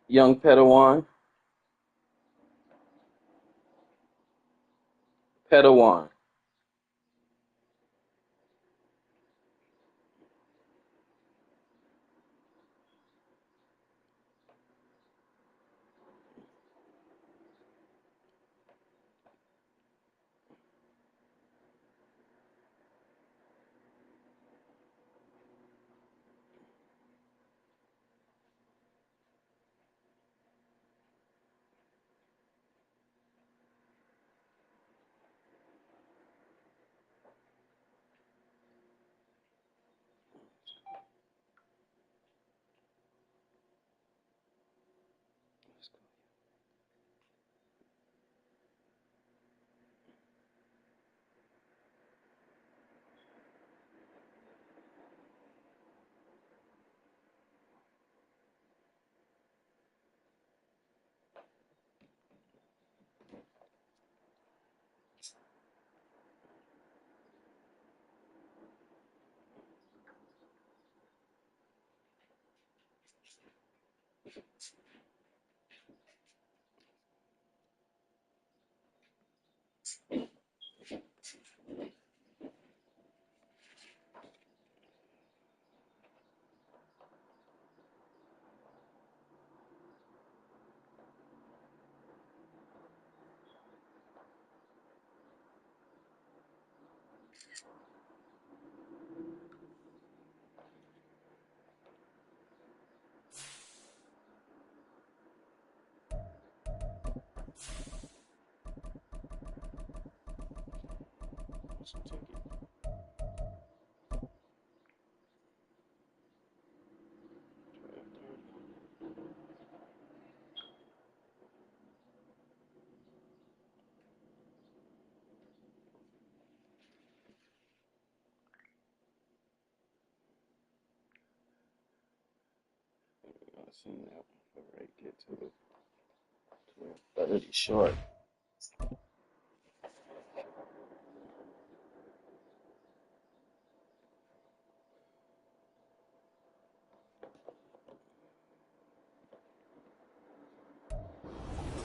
Young Padawan. Padawan. I've seen that one before I get to it. 30 short.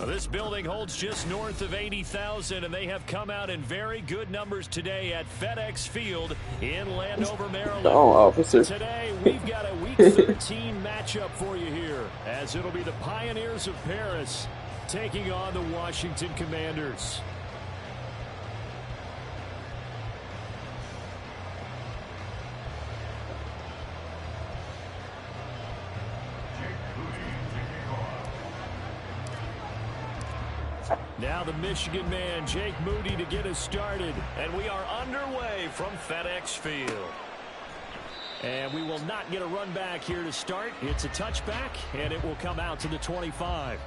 This building holds just north of 80,000, and they have come out in very good numbers today at FedEx Field in Landover, Maryland. Officer. Today, we've got a Week 13 matchup for you here, as it'll be the Pioneers of Paris taking on the Washington Commanders. Now the Michigan man, Jake Moody, to get us started. And we are underway from FedEx Field. And we will not get a run back here to start. It's a touchback, and it will come out to the 25.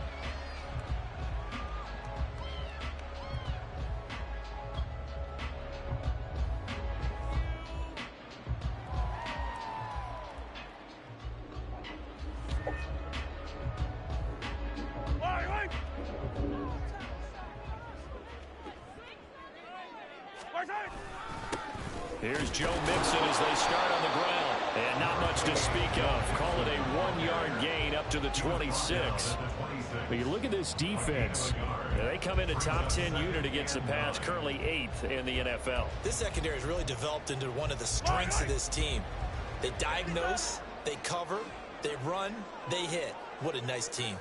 Here's Joe Mixon as they start on the ground. And not much to speak of. Call it a 1-yard gain up to the 26. But you look at this defense. They come in a top 10 unit against the pass, currently 8th in the NFL. This secondary has really developed into one of the strengths of this team. They diagnose, they cover, they run, they hit. What a nice team.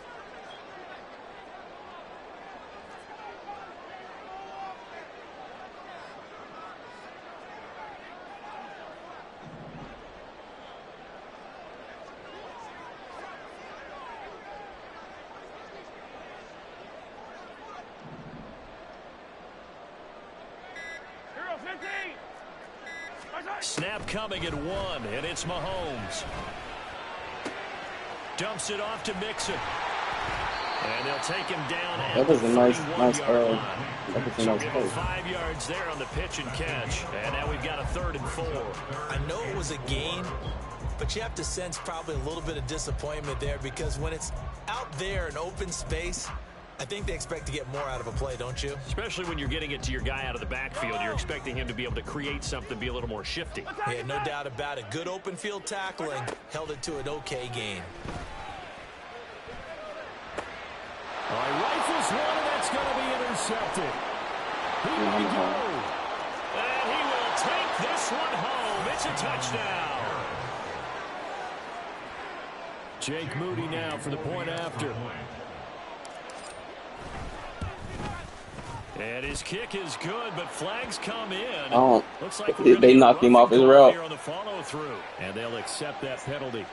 Snap coming at 1, and it's Mahomes. Dumps it off to Mixon. And they'll take him down at That was a nice line. that was a So nice give play. him 5 yards there on the pitch and catch. And now we've got a 3rd and 4. I know it was a gain, but you have to sense probably a little bit of disappointment there because when it's out there in open space, I think they expect to get more out of a play, don't you? Especially when you're getting it to your guy out of the backfield. You're expecting him to be able to create something, be a little more shifty. Yeah, no doubt about it. Good open field tackling. Held it to an okay gain. All right, rifles one, and that's going to be intercepted. Here we go. And he will take this one home. It's a touchdown. Jake Moody now for the point after. And his kick is good, but flags come in. Oh, Looks like they knocked him off his route. On the follow through, and they'll accept that penalty.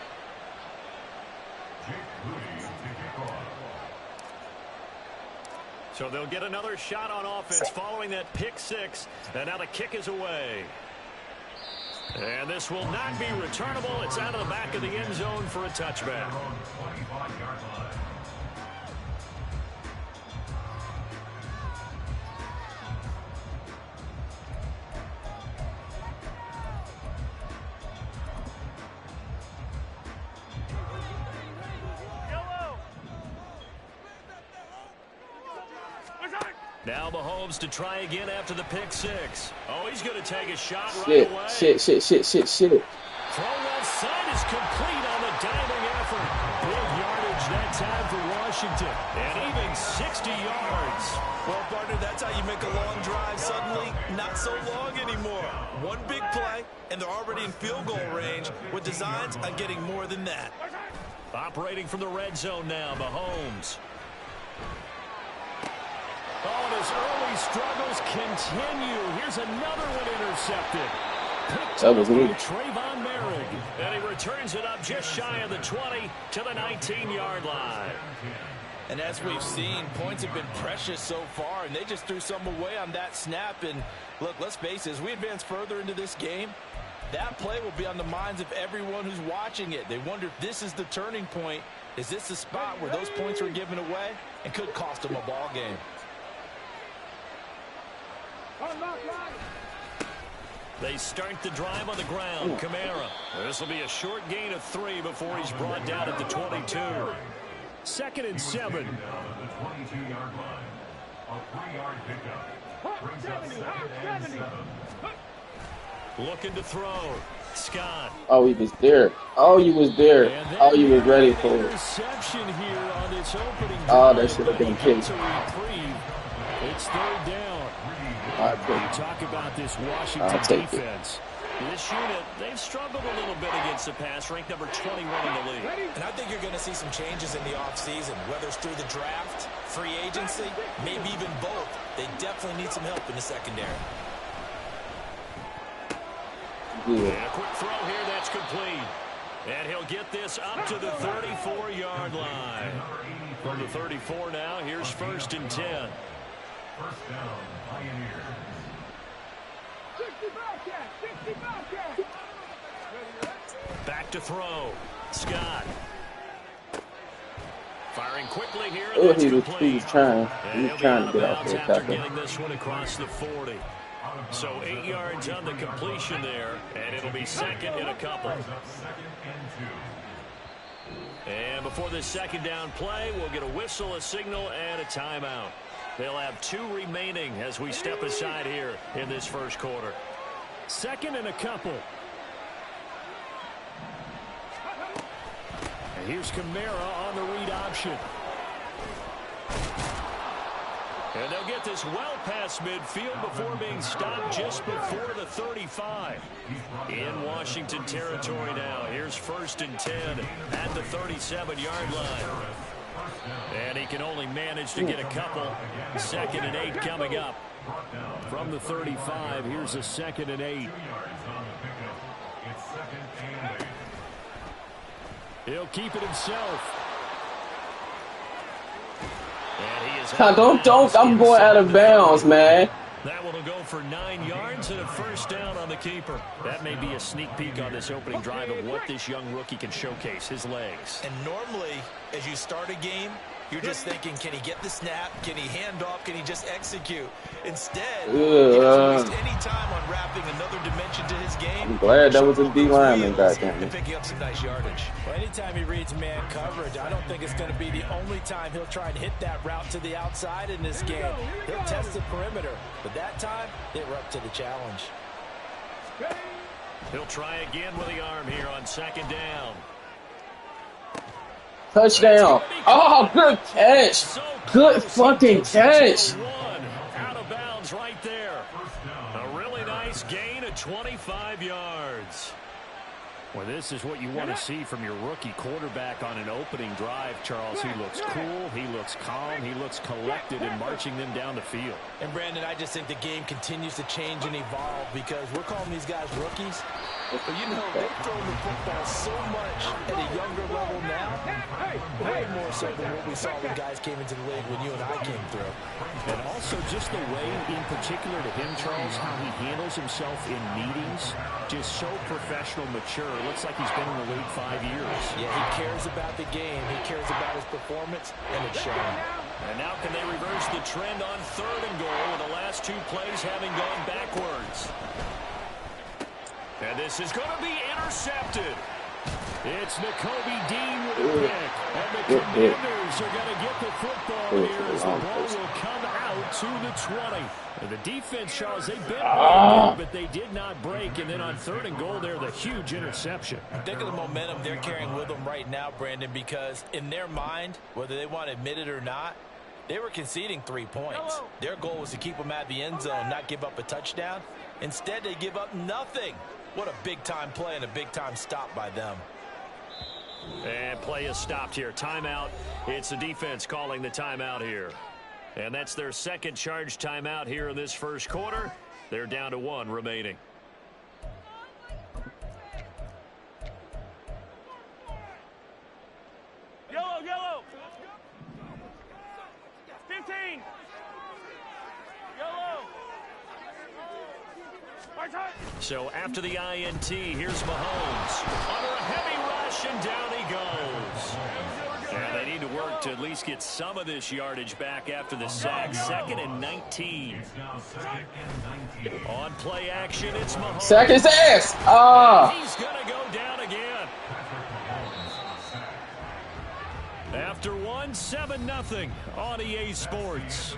So they'll get another shot on offense following that pick six, and now the kick is away. And this will not be returnable. It's out of the back of the end zone for a touchback. Now Mahomes to try again after the pick six. Oh, he's going to take a shot right away. Shit. Throw left side is complete on the diving effort. Big yardage that time for Washington. And even 60 yards. Well, partner, that's how you make a long drive suddenly not so long anymore. One big play, and they're already in field goal range with designs on getting more than that. Operating from the red zone now, Mahomes. Oh, and his early struggles continue. Here's another one intercepted. That was me. Trayvon Merrick. And he returns it up just shy of the 20 to the 19-yard line. And as we've seen, points have been precious so far, and they just threw some away on that snap. And look, let's face it, as we advance further into this game, that play will be on the minds of everyone who's watching it. They wonder if this is the turning point. Is this the spot where those points are given away and could cost them a ball game? They start the drive on the ground. Kamara. This will be a short gain of 3 before he's brought down at the 22. 2nd and 7. Looking to throw. Scott. Oh, he was there. Oh, you was there. Oh, you was ready for it. Interception here on this opening drive. Oh, that should have been kicked. It's 3rd down. Talk about this Washington defense. This unit, they've struggled a little bit against the pass, ranked number 21 in the league. And I think you're going to see some changes in the offseason, whether it's through the draft, free agency, maybe even both. They definitely need some help in the secondary. And a quick throw here, that's complete. And he'll get this up to the 34-yard line. From the 34 now, here's 1st and 10. First down, Pioneers. 60 Bobcat. Back to throw. Scott. Firing quickly here. Oh, he was trying to get out there. After getting this one across the 40. So 8 yards on the completion there, and it'll be 2nd and a couple. And before this 2nd down play, we'll get a whistle, a signal, and a timeout. They'll have 2 remaining as we step aside here in this first quarter. 2nd and a couple. And here's Kamara on the read option. And they'll get this well past midfield before being stopped just before the 35. In Washington territory now. Here's 1st and 10 at the 37-yard line. And he can only manage to get a couple. 2nd and 8 coming up. From the 35, here's a 2nd and 8. He'll keep it himself. And he is Don't, I'm going out of bounds, man. That one will go for 9 yards and a 1st down on the keeper. That may be a sneak peek on this opening drive of what this young rookie can showcase, his legs. And normally, as you start a game, You're just thinking, can he get the snap? Can he hand off? Can he just execute? Instead, he doesn't waste any time on wrapping another dimension to his game. I'm glad that was a D lineman, goddamn and picking up some nice yardage. Well, anytime he reads man coverage, I don't think it's going to be the only time he'll try and hit that route to the outside in this game. He'll test the perimeter, but that time they were up to the challenge. He'll try again with the arm here on second down. Touchdown. Oh, good catch. Good fucking catch. Out of bounds right there. A really nice gain of 25 yards. Well, this is what you want to see from your rookie quarterback on an opening drive, Charles. He looks cool, he looks calm, he looks collected in marching them down the field. And, Brandon, I just think the game continues to change and evolve because we're calling these guys rookies. But, you know, they've thrown the football so much at a younger level now, way more so than what we saw when guys came into the league when you and I came through. And also just the way, in particular to him, Charles, how he handles himself in meetings, just so professional, mature. It looks like he's been in the league 5 years. Yeah, he cares about the game. He cares about his performance, and it's showing. And now can they reverse the trend on 3rd and goal with the last 2 plays having gone backwards? And this is going to be intercepted. It's Nakobe Dean with a pick. And the Commanders are going to get the football here as the ball will come out to the 20. And the defense, Charles, they've been really good, but they did not break. And then on 3rd and goal there, the huge interception. Think of the momentum they're carrying with them right now, Brandon, because in their mind, whether they want to admit it or not, they were conceding 3 points. Their goal was to keep them at the end zone, not give up a touchdown. Instead, they give up nothing. What a big-time play and a big-time stop by them. And play is stopped here. Timeout. It's the defense calling the timeout here. And that's their second charge timeout here in this first quarter. They're down to 1 remaining. Yellow. 15. Yellow. So after the INT, here's Mahomes. Under a heavy rush, and down he goes. And they need to work to at least get some of this yardage back after the sack. 2nd and 19. On play action, it's Mahomes. Sack his ass. He's going to go down again. After 1, 7-0 on EA Sports.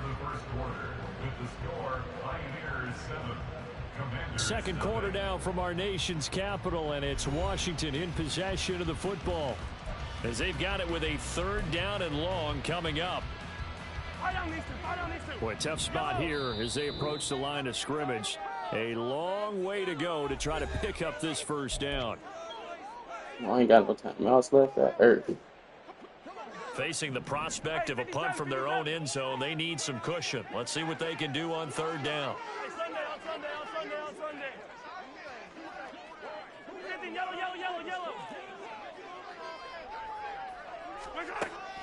Second quarter now from our nation's capital, and it's Washington in possession of the football as they've got it with a 3rd down and long coming up. Boy, tough spot here as they approach the line of scrimmage. A long way to go to try to pick up this 1st down. I ain't got no timeouts left. That hurt. Facing the prospect of a punt from their own end zone, they need some cushion. Let's see what they can do on 3rd down.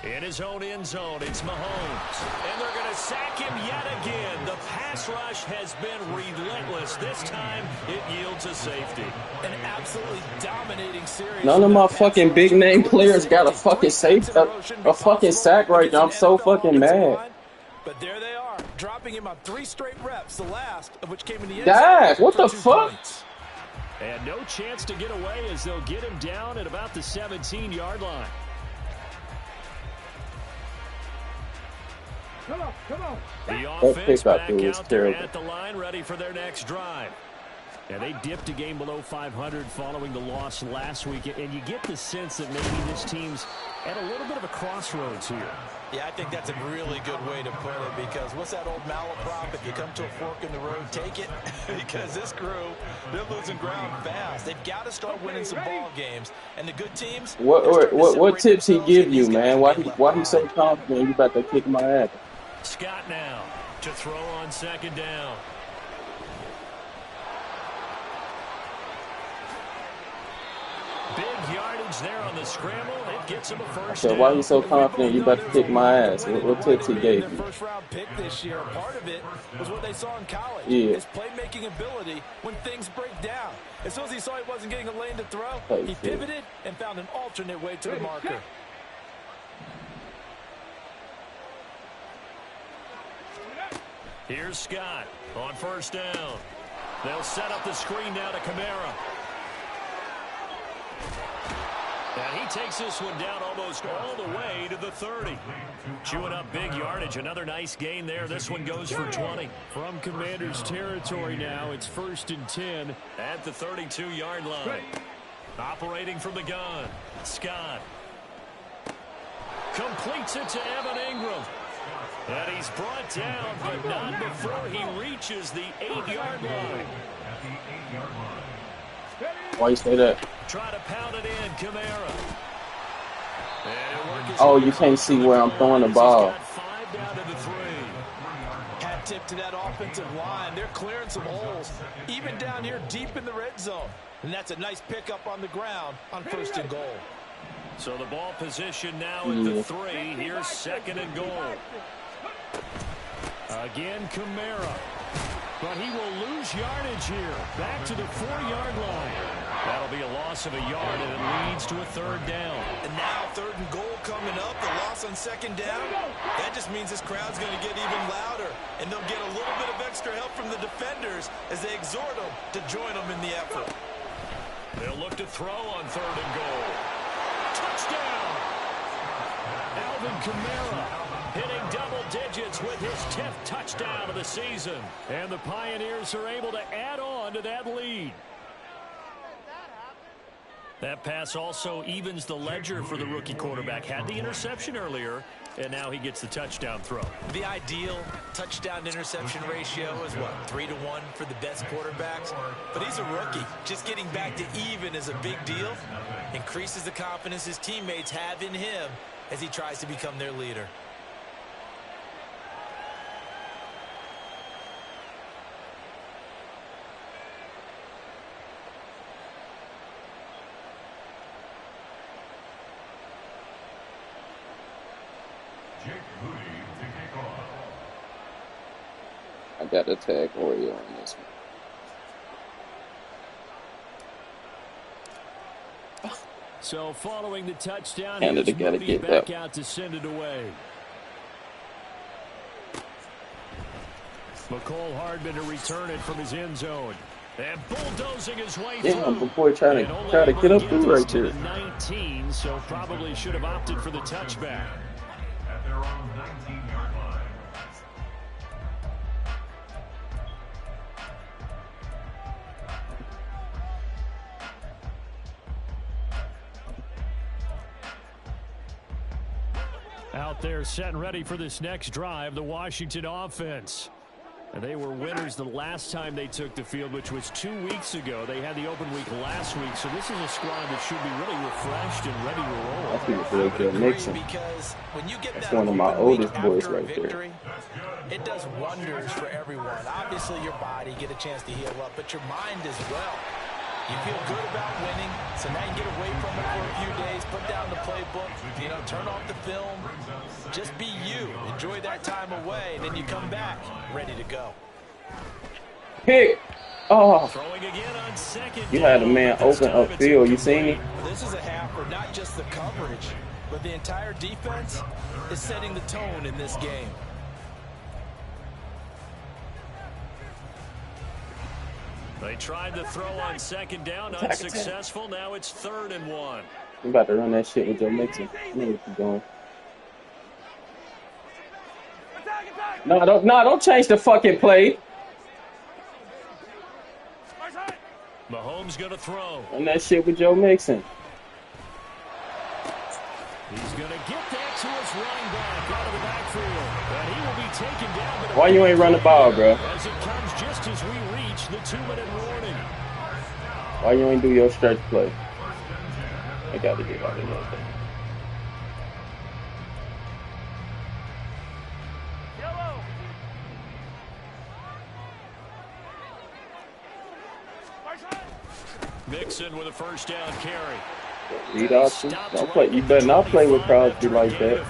In his own end zone, it's Mahomes. And they're going to sack him yet again. The pass rush has been relentless. This time, it yields a safety. An absolutely dominating series. None of my fucking big name players got a fucking a fucking sack right now. I'm so fucking mad. But there they are, dropping him on 3 straight reps, the last of which came in the end zone. What the fuck? And no chance to get away as they'll get him down at about the 17-yard line. Come on. The offense back out there at the line, ready for their next drive. And they dipped a game below 500 following the loss last week. And you get the sense that maybe this team's at a little bit of a crossroads here. Yeah, I think that's a really good way to put it because what's that old malaprop? If you come to a fork in the road, take it. Because this crew, they're losing ground fast. They've got to start winning some ball games. And the good teams... What tips he give you, man? Why he so confident you about to kick my ass? Scott now to throw on 2nd down. Big yardage there on the scramble. It gets him a 1st So down. why you so confident you about to kick my ass? What tips he gave you? First round pick this year. Part of it was what they saw in college. Yeah. His playmaking ability when things break down. As soon as he saw he wasn't getting a lane to throw, he pivoted and found an alternate way to the marker. Here's Scott on first down. They'll set up the screen now to Kamara. And he takes this one down almost all the way to the 30. Chewing up big yardage. Another nice gain there. This one goes for 20. From Commander's territory now, it's 1st and 10 at the 32-yard line. Operating from the gun, Scott. Completes it to Evan Ingram. And he's brought down, but not before he reaches the 8-yard line. Why you say that? Try to pound it in, Kamara. Oh, you can't see where I'm throwing the ball. Hat tip to that offensive line. They're clearing some holes, even down here deep in the red zone. And that's a nice pickup on the ground on 1st and goal. So the ball position now at the 3. Here's 2nd and goal. Again, Kamara. But he will lose yardage here. Back to the 4-yard line. That'll be a loss of a yard, and it leads to a 3rd down. And now 3rd and goal coming up. The loss on 2nd down. That just means this crowd's going to get even louder. And they'll get a little bit of extra help from the defenders as they exhort them to join them in the effort. They'll look to throw on 3rd and goal. Touchdown! Alvin Kamara hitting double digits with his 10th touchdown of the season. And the Pioneers are able to add on to that lead. That pass also evens the ledger for the rookie quarterback. Had the interception earlier, and now he gets the touchdown throw. The ideal touchdown-interception ratio is, what, 3-to-1 for the best quarterbacks? But he's a rookie. Just getting back to even is a big deal. Increases the confidence his teammates have in him as he tries to become their leader. I got to tag Oreo on this one. So following the touchdown, And here's they gotta Moody get back that. out to send it away. McCole Hardman to return it from his end zone. And bulldozing his way Yeah, through. my boy trying And to only get able up to through this right to there. the 19, so probably should have opted for the touchback. At their own 19-yard line. Out there set and ready for this next drive, the Washington offense. And they were winners the last time they took the field, which was 2 weeks ago. They had the open week last week, so this is a squad that should be really refreshed and ready to roll. I think it's real good mixing. Because when you get That's that one of my open week oldest boys after a right there. victory, it does wonders for everyone. Obviously, your body get a chance to heal up, but your mind as well. You feel good about winning, so now you get away from it for a few days, put down the playbook, turn off the film, just be you. Enjoy that time away, and then you come back ready to go. Pick! Oh, Throwing again on 2nd you had a down, man but this open time it's upfield. You seen him? This is a half where not just the coverage, but the entire defense is setting the tone in this game. They tried to throw on 2nd down, unsuccessful. Now it's 3rd and 1. You about to run that shit with your mixing. I know what you're doing. No, don't change the fucking play. Mahomes going to throw. Run that shit with your mixing. He's going to get that to his running back out of the backfield. And he will be taken down. But Why you ain't run the ball, bro? as it comes just as we reach the 2-minute warning. Why you ain't do your stretch play? I got to get out of there. Yellow. Mixon with a first down carry. Lead option. Don't play. You better not play with Crosby like that.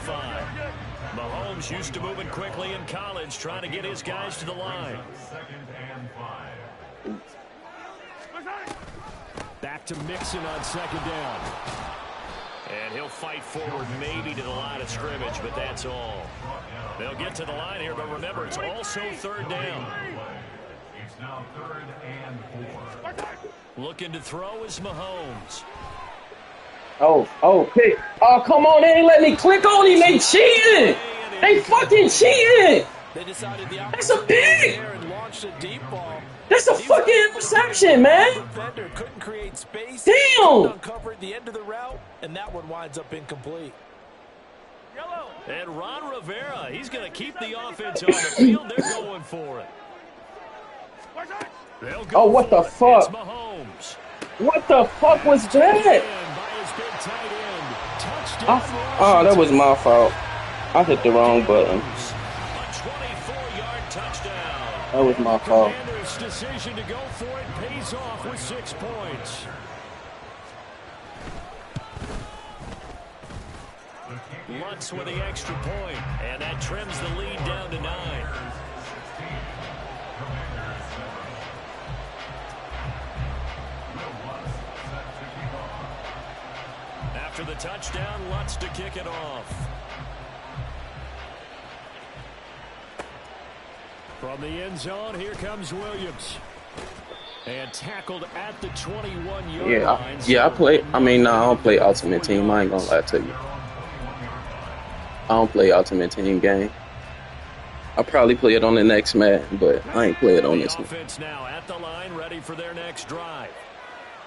Mahomes used to moving quickly in college, trying to get his guys to the line. 2nd and 5. Back to Mixon on 2nd down. And he'll fight forward maybe to the line of scrimmage, but that's all. They'll get to the line here, but remember, it's also third down. It's now 3rd and 4. Looking to throw is Mahomes. Oh, pick. Oh, come on. They ain't let me click on him. They cheating. They fucking cheating. They decided the That's a pick. and launched a deep ball. That's a fucking interception, man. Defender couldn't create space. Damn. Uncovered the end of the route, and that one winds up incomplete. Yellow. And Ron Rivera, he's going to keep the offense on the field. They're going for it. They'll go Oh, what the fuck? It's Mahomes. What the fuck was that? Oh, that was my fault. I hit the wrong button. A 24-yard touchdown. That was my fault. Commander's decision to go for it pays off with 6 points. Lutz with the extra point, and that trims the lead down to 9. After the touchdown, Lutz to kick it off. From the end zone, here comes Williams. And tackled at the 21-yard line. I play. I don't play Ultimate Team. I ain't gonna lie to you. I don't play Ultimate Team game. I'll probably play it on the next Madden, but I ain't play it on this one. Offense now at the line, ready for their next drive.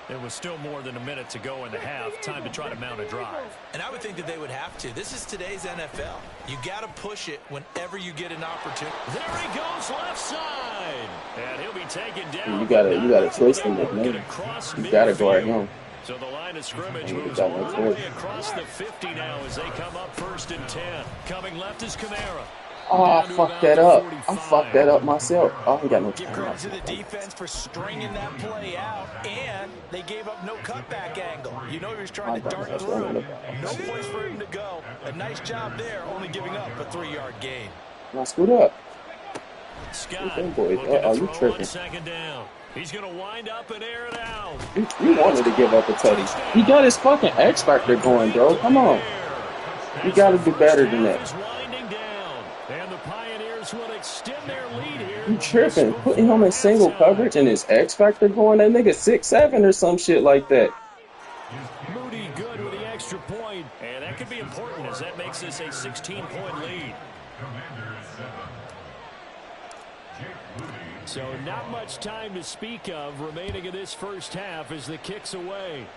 There was still more than a minute to go in the half. Time to try to mount a drive. And I would think that they would have to. This is today's NFL. You got to push it whenever you get an opportunity. There he goes, left side. And he'll be taken down. You gotta twist him with me. You gotta guard him. So the line of scrimmage moves all the way across the 50 now as they come up 1st and 10. Coming left is Kamara. Oh, I fucked that up. I fucked that up myself. Oh, he got no Give time. credit to the defense for stringing that play out, and they gave up no cutback angle. You know he was trying to dart through. No place for him to go. A nice job there, only giving up a 3-yard gain. I screwed up. Scott, you tripping. 2nd down. He's going to wind up and air it out. You wanted to give up a tutty. He got his fucking X Factor going, bro. Come on. You got to do better than that. And the Pioneers will extend their lead here. You tripping. Putting him in single coverage and his X Factor going, that nigga 6'7" or some shit like that. Moody good with the extra point. And that could be important as that makes this a 16-point lead. So not much time to speak of remaining in this first half as the kick's away.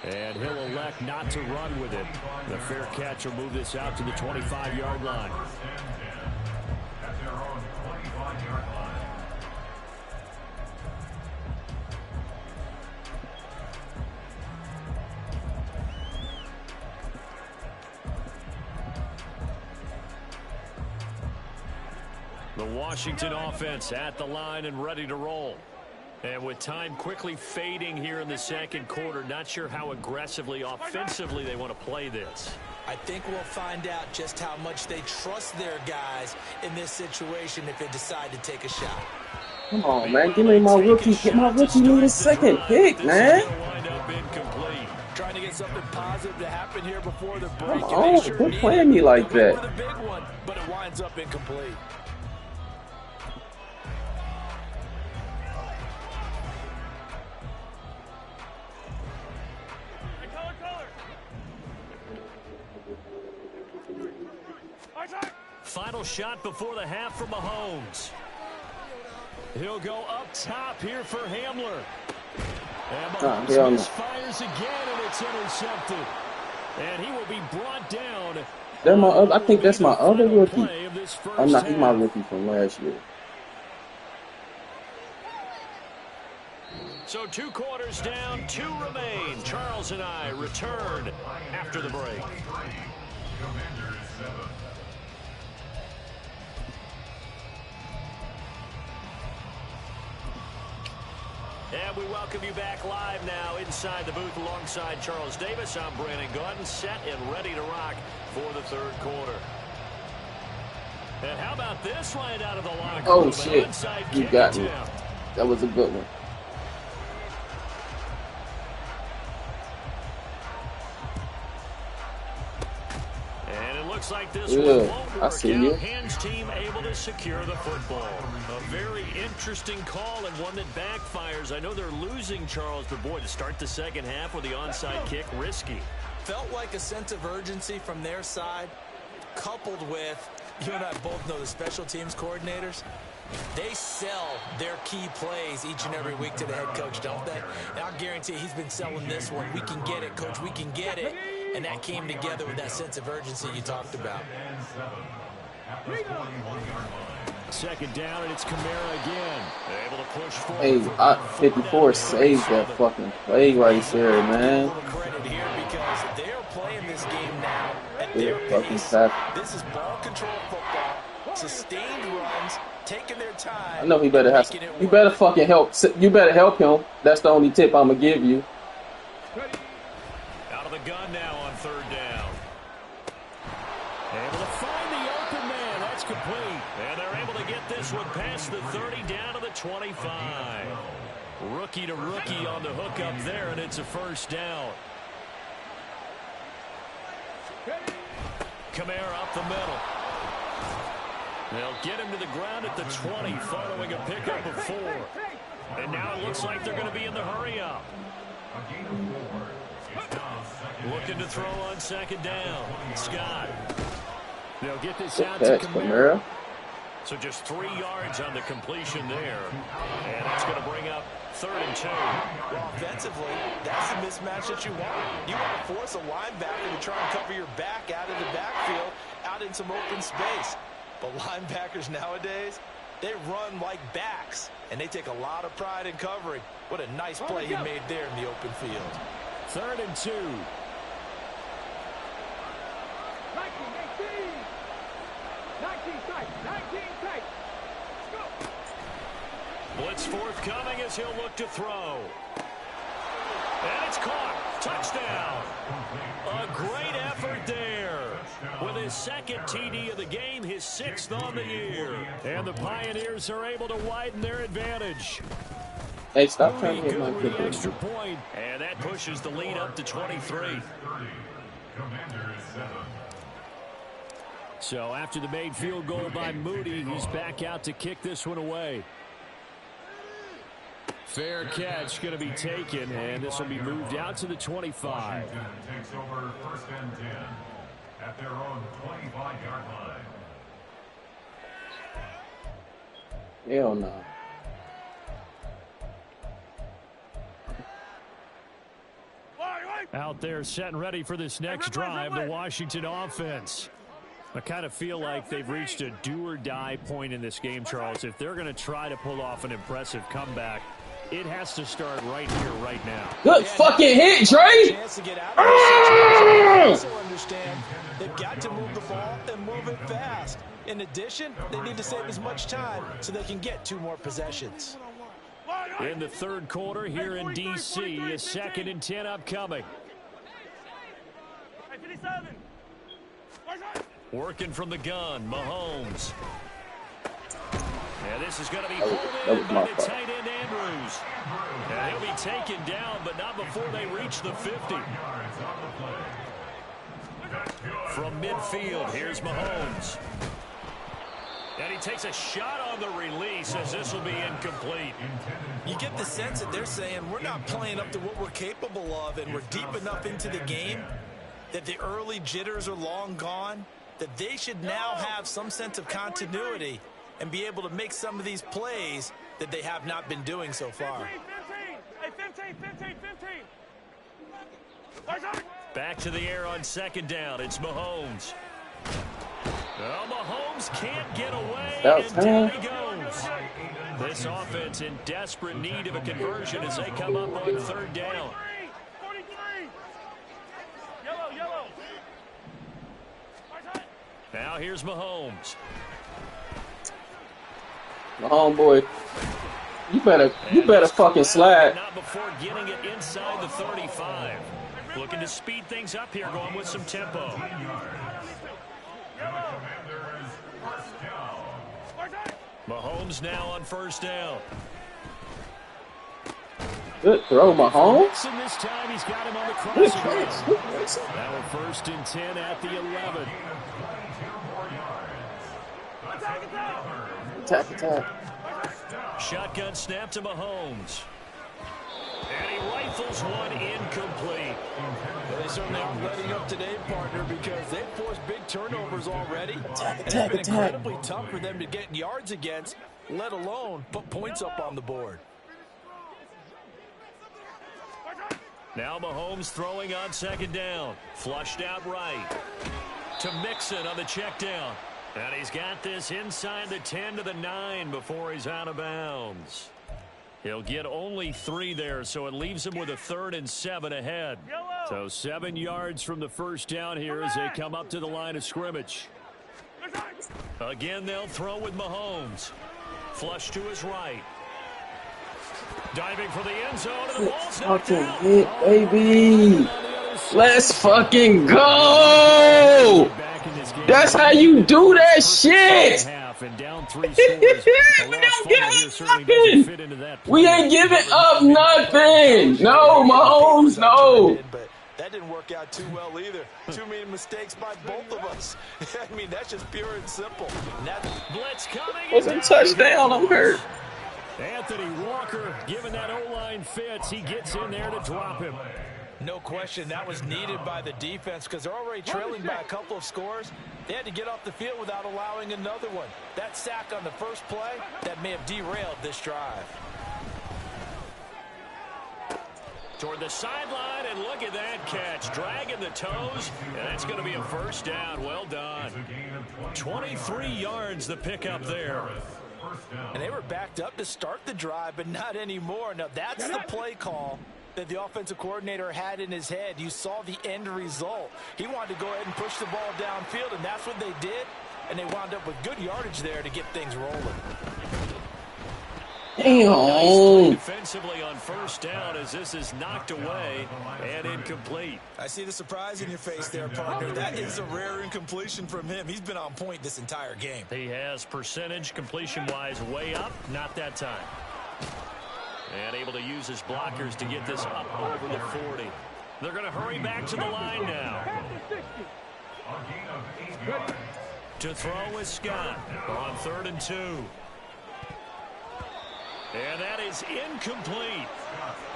And he'll elect not to run with it. The fair catch will move this out to the 25-yard line. At their own 25-yard line. The Washington offense at the line and ready to roll. And with time quickly fading here in the second quarter, not sure how aggressively, offensively they want to play this. I think we'll find out just how much they trust their guys in this situation if they decide to take a shot. Come on, man. Give me my rookie. Get my rookie need a second pick, man. Trying to get something positive to happen here before the break. Come on, quit playing me like that. The big one, but it winds up incomplete. Final shot before the half from Mahomes. He'll go up top here for Hamler. And Mahomes fires again, and it's intercepted. And he will be brought down. I think that's my other rookie. I'm not. He's my rookie from last year. So 2 quarters down, 2 remain. Charles and I return after the break. And we welcome you back live now inside the booth alongside Charles Davis. I'm Brandon Gaudin, set and ready to rock for the 3rd quarter. And how about this right out of the locker room? Oh, shit. You got me. That was a good one. Looks like this one Yeah, won't I work see out. you. Hands team able to secure the football. A very interesting call and one that backfires. I know they're losing, Charles, but boy, to start the second half with the onside kick, risky. Felt like a sense of urgency from their side, coupled with, you and I both know the special teams coordinators. They sell their key plays each and every week to the head coach, don't they? And I'll guarantee he's been selling this one. We can get it, coach. We can get it. And that came together with that sense of urgency you talked about. Second down, and it's Kamara again. They're able to push forward. Hey, 54 saved that fucking play right there, man. A little credit here because they're playing this game now at their Fucking pace. tap. This is ball control football, sustained runs, taking their time. I know he better have. making it You work. better fucking help. You better help him. That's the only tip I'm gonna give you. Out of the gun now on third down. Able to find the open man. That's complete. And they're able to get this one past the 30 down to the 25. Rookie to rookie on the hook up there, and it's a first down. Kamara up the middle. They'll get him to the ground at the 20 following a pickup of 4. And now it looks like they're going to be in the hurry up. Looking to throw on second down. Scott. They'll get this out to Kamara. So just 3 yards on the completion there. And that's going to bring up 3rd and 2. Well, offensively, that's the mismatch that you want. You want to force a linebacker to try and cover your back out of the backfield, out in some open space. But linebackers nowadays, they run like backs, and they take a lot of pride in covering. What a nice play he made there in the open field. 3rd and 2. 19 tight. Blitz forthcoming as he'll look to throw. And it's caught. Touchdown. A great effort there. With his second TD of the game, his 6th on the year. And the Pioneers are able to widen their advantage. Hey, stop trying to hit my Good kicker. extra point. And that pushes the lead up to 23. So after the made field goal by Moody, he's back out to kick this one away. Fair catch going to be taken, and this will be moved out to the 25. Takes over 1st and 10 at their own 25-yard line. Hell no. Out there set and ready for this next drive, the Washington offense. I kind of feel like they've reached a do-or-die point in this game, Charles. If they're going to try to pull off an impressive comeback, it has to start right here, right now. Good fucking hit, Dre! Chance to get out of this situation. They also understand they've got to move the ball and move it fast. In addition, they need to save as much time so they can get 2 more possessions. In the 3rd quarter here in D.C., a 2nd and 10 upcoming. Working from the gun, Mahomes. And this is going to be pulled in by the tight end Andrews. And he'll be taken down, but not before they reach the 50. From midfield, here's Mahomes. And he takes a shot on the release as this will be incomplete. You get the sense that they're saying we're not playing up to what we're capable of, and we're deep enough into the game that the early jitters are long gone, that they should now have some sense of continuity and be able to make some of these plays that they have not been doing so far. 15. Back to the air on 2nd down. It's Mahomes. Well, Mahomes can't get away, and down he goes. This offense in desperate need of a conversion as they come up on 3rd down. 43. Yellow. Now here's Mahomes. My homeboy, you better fucking slide. Not before getting it inside the 35. Looking to speed things up here, going with some tempo. Mahomes now on 1st down. Good throw, Mahomes. And this time he's got him on the Good crossing. catch. Now a 1st and 10 at the 11. Attack, attack. Shotgun snap to Mahomes. And he rifles one incomplete. They certainly aren't letting up today, partner, because they've forced big turnovers already. Attack, And it's been incredibly tough for them to get yards against, let alone put points up on the board. Now Mahomes throwing on second down. Flushed out right. To Mixon on the check down. And he's got this inside the 10 to the 9 before he's out of bounds. He'll get only 3 there, so it leaves him with a 3rd and 7 ahead. So 7 yards from the first down here as they come up to the line of scrimmage. Again, they'll throw with Mahomes. Flush to his right. Diving for the end zone, and the ball's knocked out. Hit, baby. Let's fucking go. That's how you do that shit. We ain't giving up nothing. No, Mahomes, no. But that didn't work out too well either. Too many mistakes by both of us. I mean, that's just pure and simple. Blitz coming. Was a touchdown. I'm hurt. Anthony Walker, given that O-line fits, he gets in there to drop him. No question, that was needed by the defense because they're already trailing by a couple of scores. They had to get off the field without allowing another one. That sack on the first play, that may have derailed this drive. Toward the sideline, and look at that catch. Dragging the toes, and that's going to be a first down. Well done. 23 yards the pickup there. And they were backed up to start the drive, but not anymore. Now, that's the play call that the offensive coordinator had in his head. You saw the end result. He wanted to go ahead and push the ball downfield, and that's what they did. And they wound up with good yardage there to get things rolling. Damn. Defensively on first down as this is knocked away and incomplete. I see the surprise in your face there, partner. That is a rare incompletion from him. He's been on point this entire game. He has percentage completion-wise way up, not that time. And able to use his blockers to get this up over the 40. They're going to hurry back to the line now. To throw is Scott on 3rd and 2. And that is incomplete.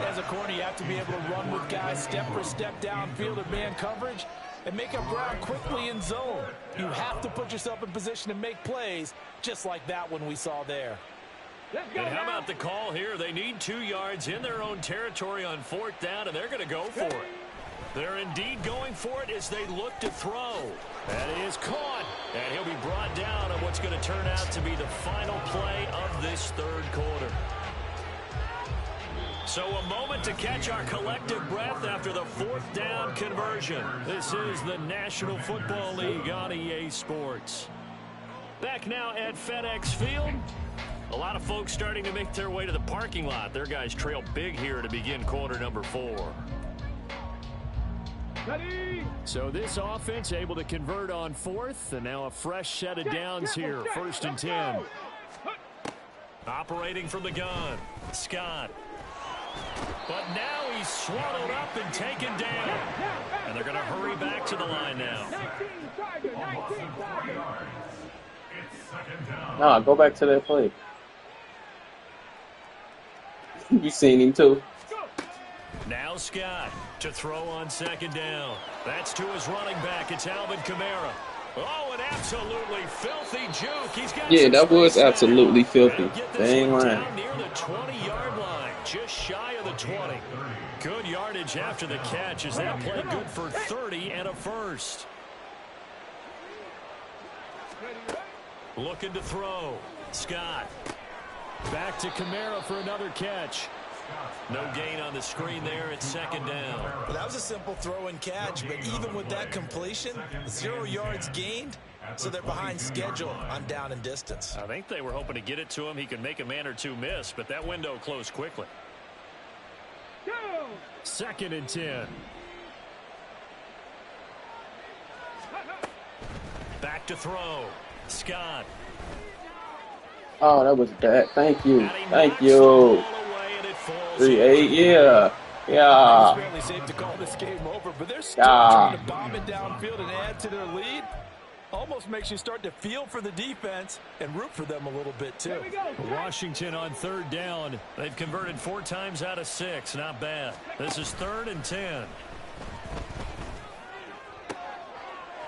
As a corner, you have to be able to run with guys step for step downfield in man coverage and make up ground quickly in zone. You have to put yourself in position to make plays just like that one we saw there. And how about the call here? They need 2 yards in their own territory on 4th down, and they're going to go for it. They're indeed going for it as they look to throw. That is caught, and he'll be brought down on what's going to turn out to be the final play of this 3rd quarter. So a moment to catch our collective breath after the 4th down conversion. This is the National Football League on EA Sports. Back now at FedEx Field. A lot of folks starting to make their way to the parking lot. Their guys trail big here to begin quarter number 4. So this offense able to convert on 4th, and now a fresh set of downs here. 1st and 10. Operating from the gun, Scott. But now he's swallowed up and taken down. And they're going to hurry back to the line now. Nah, go back to that play. You seen him too. Now Scott to throw on 2nd down. That's to his running back. It's Alvin Kamara. Oh, an absolutely filthy juke. He's got that was absolutely filthy. Dang line. Down near the 20-yard line, just shy of the 20. Good yardage after the catch. Is that play good for 30 and a first? Looking to throw. Scott. Back to Kamara for another catch. No gain on the screen there. It's 2nd down. Well, that was a simple throw and catch, but even with that completion, 0 yards gained, so they're behind schedule on down and distance. I think they were hoping to get it to him. He could make a man or two miss, but that window closed quickly. 2nd and 10. Back to throw. Scott. Oh, that was bad. Thank you. Thank you. 3-8, yeah. Yeah. It's fairly safe to call this game over, but they're still trying to bomb it downfield and add to their lead. Almost makes you start to feel for the defense and root for them a little bit, too. Washington on third down. They've converted 4 times out of 6. Not bad. This is 3rd and 10.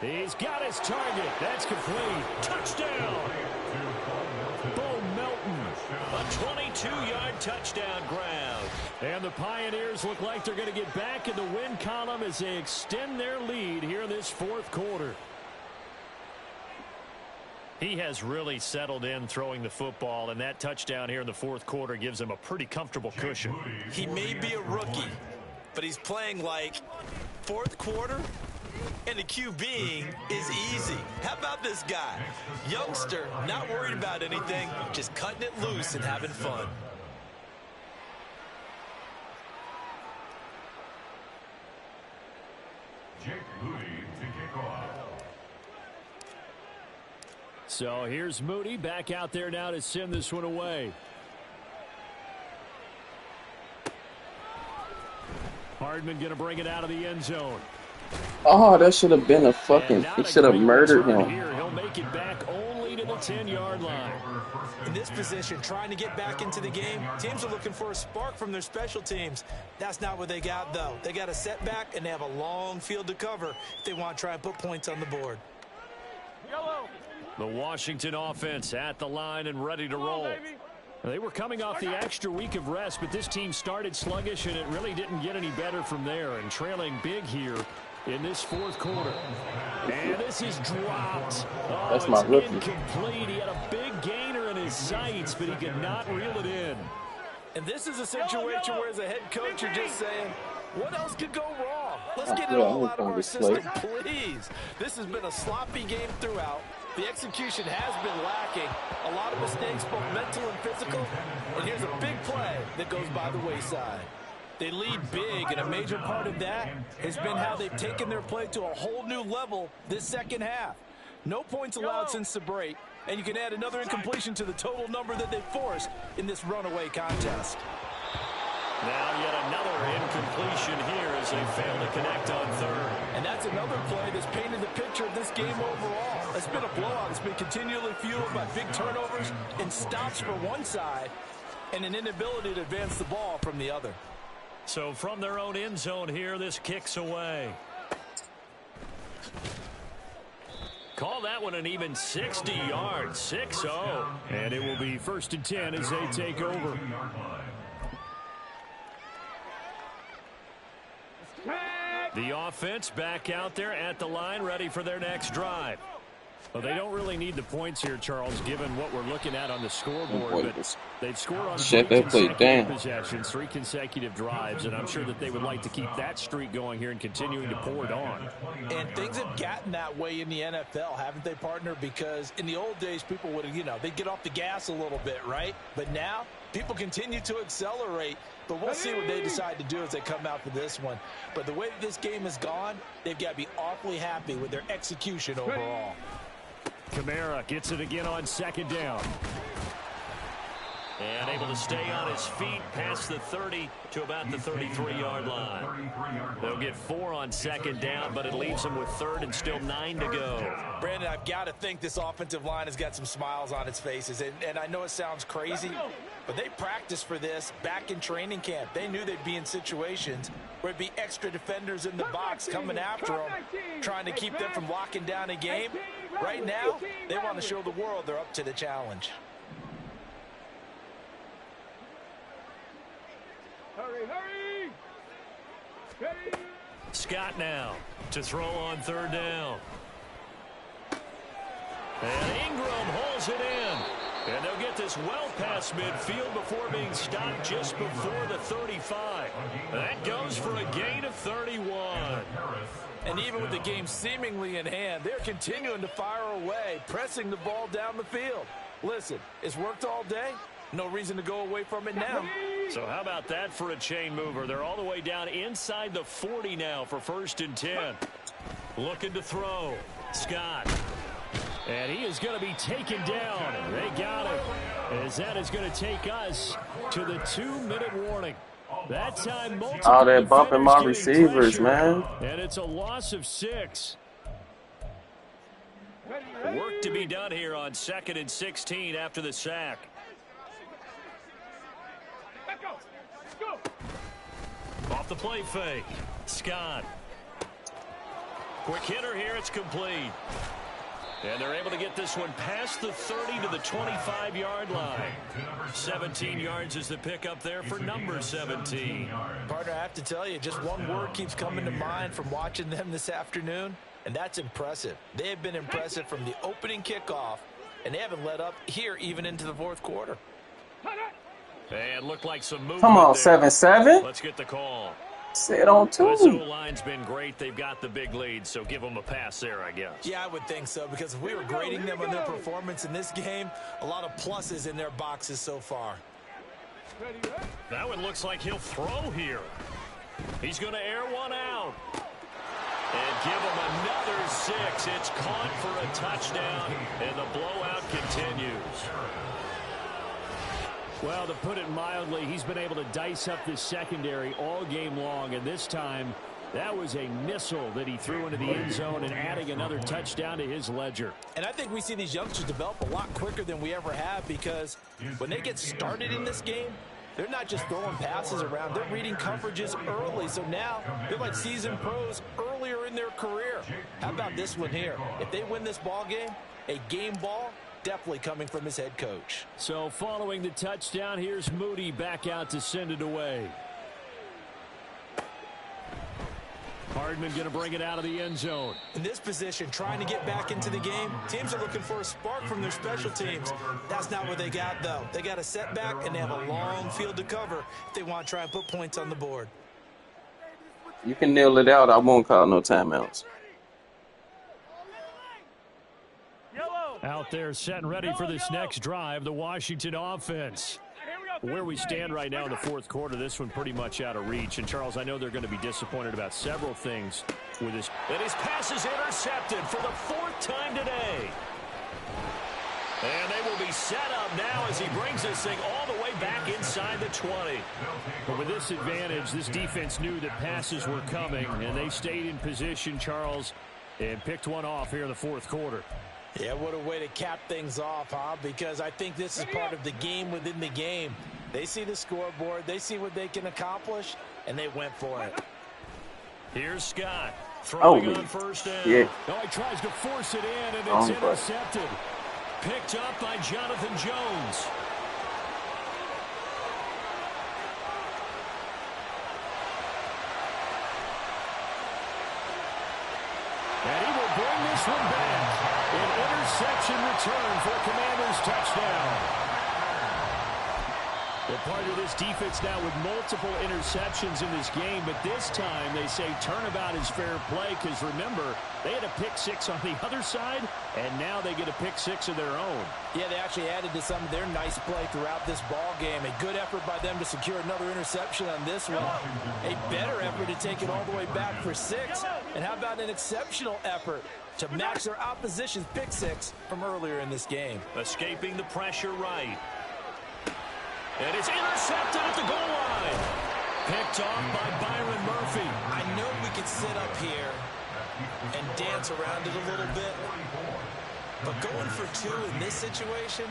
He's got his target. That's complete. Touchdown. Bo Melton. A 22-yard touchdown grab. And the Pioneers look like they're going to get back in the win column as they extend their lead here in this 4th quarter. He has really settled in throwing the football, and that touchdown here in the 4th quarter gives him a pretty comfortable cushion. He may be a rookie, but he's playing like 4th quarter. And the QBing is easy. How about this guy? Youngster, not worried about anything, just cutting it loose and having fun. Jake Moody to kick off. So here's Moody back out there now to send this one away. Hardman going to bring it out of the end zone. Oh, that should have been a fucking. He should have murdered him. Here. He'll make it back only to the 10-yard line. In this position, trying to get back into the game, teams are looking for a spark from their special teams. That's not what they got, though. They got a setback, and they have a long field to cover if they want to try and put points on the board. Yellow. The Washington offense at the line and ready to roll. They were coming off the extra week of rest, but this team started sluggish, and it really didn't get any better from there. And trailing big here in this 4th quarter. And this is dropped. Oh, that's my rookie. Incomplete. He had a big gainer in his sights, but he could not reel it in. And this is a situation where, as a head coach, you're just saying, what else could go wrong? Let's get it all out of our system, please. This has been a sloppy game throughout. The execution has been lacking. A lot of mistakes, both mental and physical. And here's a big play that goes by the wayside. They lead big, and a major part of that has been how they've taken their play to a whole new level this second half. No points allowed since the break, and you can add another incompletion to the total number that they forced in this runaway contest. Now yet another incompletion here as they fail to connect on 3rd. And that's another play that's painted the picture of this game overall. It's been a blowout. It's been continually fueled by big turnovers and stops for one side and an inability to advance the ball from the other. So from their own end zone here, this kicks away. Call that one an even 60 yards, 6-0. And it will be 1st and 10 as they take over. The offense back out there at the line, ready for their next drive. Well, they don't really need the points here, Charles, given what we're looking at on the scoreboard. But they've scored on 3 consecutive possessions, 3 consecutive drives, and I'm sure that they would like to keep that streak going here and continuing to pour it on. And things have gotten that way in the NFL, haven't they, partner? Because in the old days, people would, they'd get off the gas a little bit, right? But now, people continue to accelerate. But we'll see what they decide to do as they come out for this one. But the way that this game has gone, they've got to be awfully happy with their execution overall. Kamara gets it again on 2nd down. And able to stay on his feet past the 30 to about the 33-yard line. They'll get 4 on 2nd down, but it leaves them with 3rd and still 9 to go. Brandon, I've got to think this offensive line has got some smiles on its faces. And I know it sounds crazy, but they practiced for this back in training camp. They knew they'd be in situations where it'd be extra defenders in the box coming after them, trying to keep them from locking down a game. Right now, they want to show the world they're up to the challenge. Hurry, hurry! Scott now to throw on 3rd down. And Ingram holds it in. And they'll get this well past midfield before being stopped just before the 35. That goes for a gain of 31. And even with the game seemingly in hand, they're continuing to fire away, pressing the ball down the field. Listen, it's worked all day. No reason to go away from it now. So how about that for a chain mover? They're all the way down inside the 40 now for 1st and 10. Looking to throw. Scott. And he is going to be taken down. They got him. As that is going to take us to the 2-minute warning. That time, multiple oh, they're bumping my receivers, pressure, man. And it's a loss of 6. Work to be done here on 2nd and 16 after the sack. Off the play fake. Scott. Quick hitter here. It's complete. And they're able to get this one past the 30 to the 25-yard line. 17 yards is the pickup there for number 17. Partner, I have to tell you, just one word keeps coming to mind from watching them this afternoon, and that's impressive. They have been impressive from the opening kickoff, and they haven't let up here even into the fourth quarter. And looked like some movement. Come on, there. 7-7. Let's get the call. Sit on This two. O-line's been great. They've got the big lead, so give them a pass there, I guess. Yeah, I would think so, because if we were grading them on their performance in this game, a lot of pluses in their boxes so far. That one looks like he'll throw here. He's going to air one out. And give him another 6. It's caught for a touchdown, and the blowout continues. Well, to put it mildly, he's been able to dice up this secondary all game long, and this time that was a missile that he threw into the end zone and adding another touchdown to his ledger. And I think we see these youngsters develop a lot quicker than we ever have, because when they get started in this game, they're not just throwing passes around. They're reading coverages early. So now they're like seasoned pros earlier in their career. How about this one here? If they win this ball game, a game ball, definitely coming from his head coach. So following the touchdown, here's Moody back out to send it away. Hardman going to bring it out of the end zone. In this position, trying to get back into the game, teams are looking for a spark from their special teams. That's not what they got, though. They got a setback, and they have a long field to cover if they want to try and put points on the board. You can nail it out. I won't call no timeouts. Out there set and ready for this next drive, the Washington offense. Where we stand right now in the fourth quarter, this one pretty much out of reach. And, Charles, I know they're going to be disappointed about several things with this. And his pass is intercepted for the 4th time today. And they will be set up now as he brings this thing all the way back inside the 20. But with this advantage, this defense knew that passes were coming, and they stayed in position, Charles, and picked one off here in the fourth quarter. Yeah, what a way to cap things off, huh? Because I think this is part of the game within the game. They see the scoreboard, they see what they can accomplish, and they went for it. Here's Scott throwing on first down. Yeah. Oh, he tries to force it in, and it's intercepted. Picked up by Jonathan Jones. And he will bring this one back. An interception return for a Commanders touchdown. They're part of this defense now with multiple interceptions in this game, but this time they say turnabout is fair play because, remember, they had a pick 6 on the other side, and now they get a pick 6 of their own. Yeah, they actually added to some of their nice play throughout this ball game. A good effort by them to secure another interception on this one. A better effort to take it all the way back for 6. And how about an exceptional effort to match their opposition's pick 6 from earlier in this game? Escaping the pressure right. And it's intercepted at the goal line. Picked off by Byron Murphy. I know we could sit up here and dance around it a little bit, but going for 2 in this situation,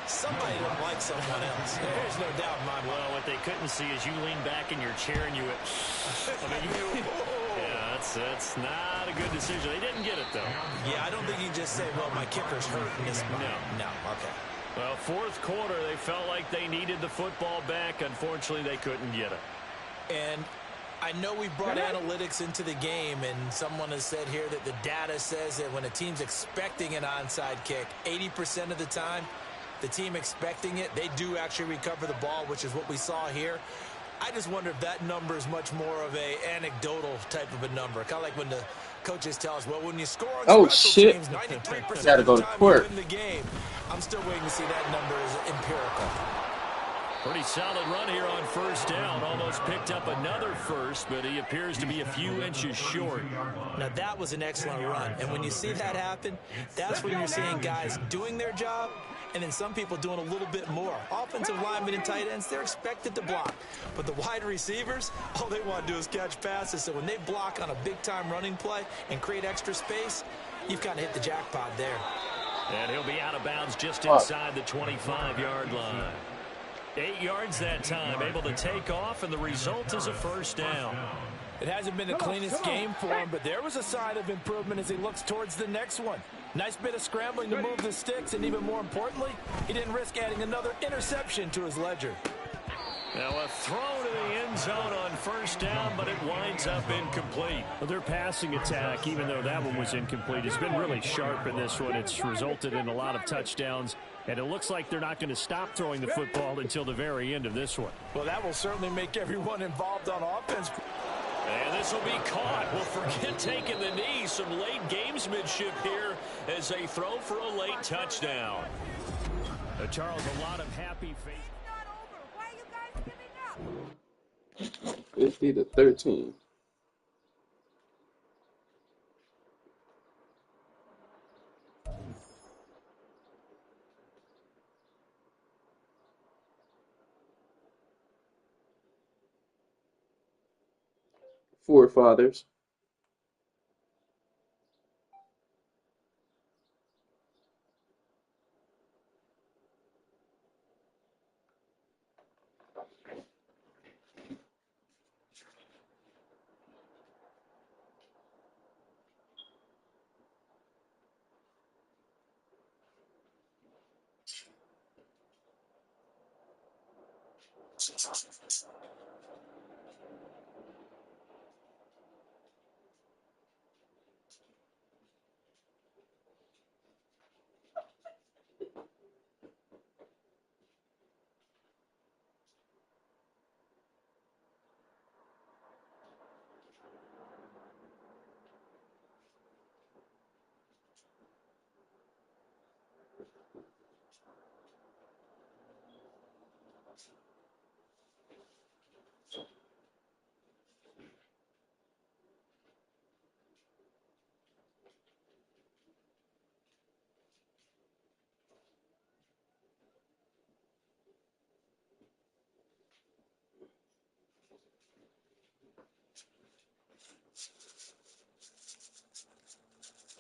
somebody don't like someone else. There's no doubt in my mind. Well, what they couldn't see is you lean back in your chair and you went, I mean, yeah, that's not a good decision. They didn't get it, though. Yeah, I don't think you can just say, well, my kicker's hurt in this spot. No, okay. Well, fourth quarter, they felt like they needed the football back. Unfortunately, they couldn't get it. And I know we brought analytics into the game, and someone has said here that the data says that when a team's expecting an onside kick, 80% of the time, the team expecting it, they do actually recover the ball, which is what we saw here. I just wonder if that number is much more of a anecdotal type of a number. Kind of like when the coaches tell us, well, when you score on special teams, 93% of the time you win the game. I'm still waiting to see that number is empirical. Pretty solid run here on first down. Almost picked up another first, but he appears to be a few inches short. Now, that was an excellent run. And when you see that happen, that's when you're seeing guys doing their job and then some people doing a little bit more. Offensive linemen and tight ends, they're expected to block. But the wide receivers, all they want to do is catch passes. So when they block on a big-time running play and create extra space, you've kind of hit the jackpot there. And he'll be out of bounds just Fuck. inside the 25-yard line. 8 yards that time, able to take off, and the result is a first down. It hasn't been the cleanest game for him, but there was a sign of improvement as he looks towards the next one. Nice bit of scrambling to move the sticks, and even more importantly, he didn't risk adding another interception to his ledger. Now a throw to the end zone on first down, but it winds up incomplete. Well, their passing attack, even though that one was incomplete, has been really sharp in this one. It's resulted in a lot of touchdowns, and it looks like they're not going to stop throwing the football until the very end of this one. Well, that will certainly make everyone involved on offense. And this will be caught. Well, forget taking the knee. Some late gamesmanship here as they throw for a late touchdown. Charles, a lot of happy faith. 50-13. Forefathers.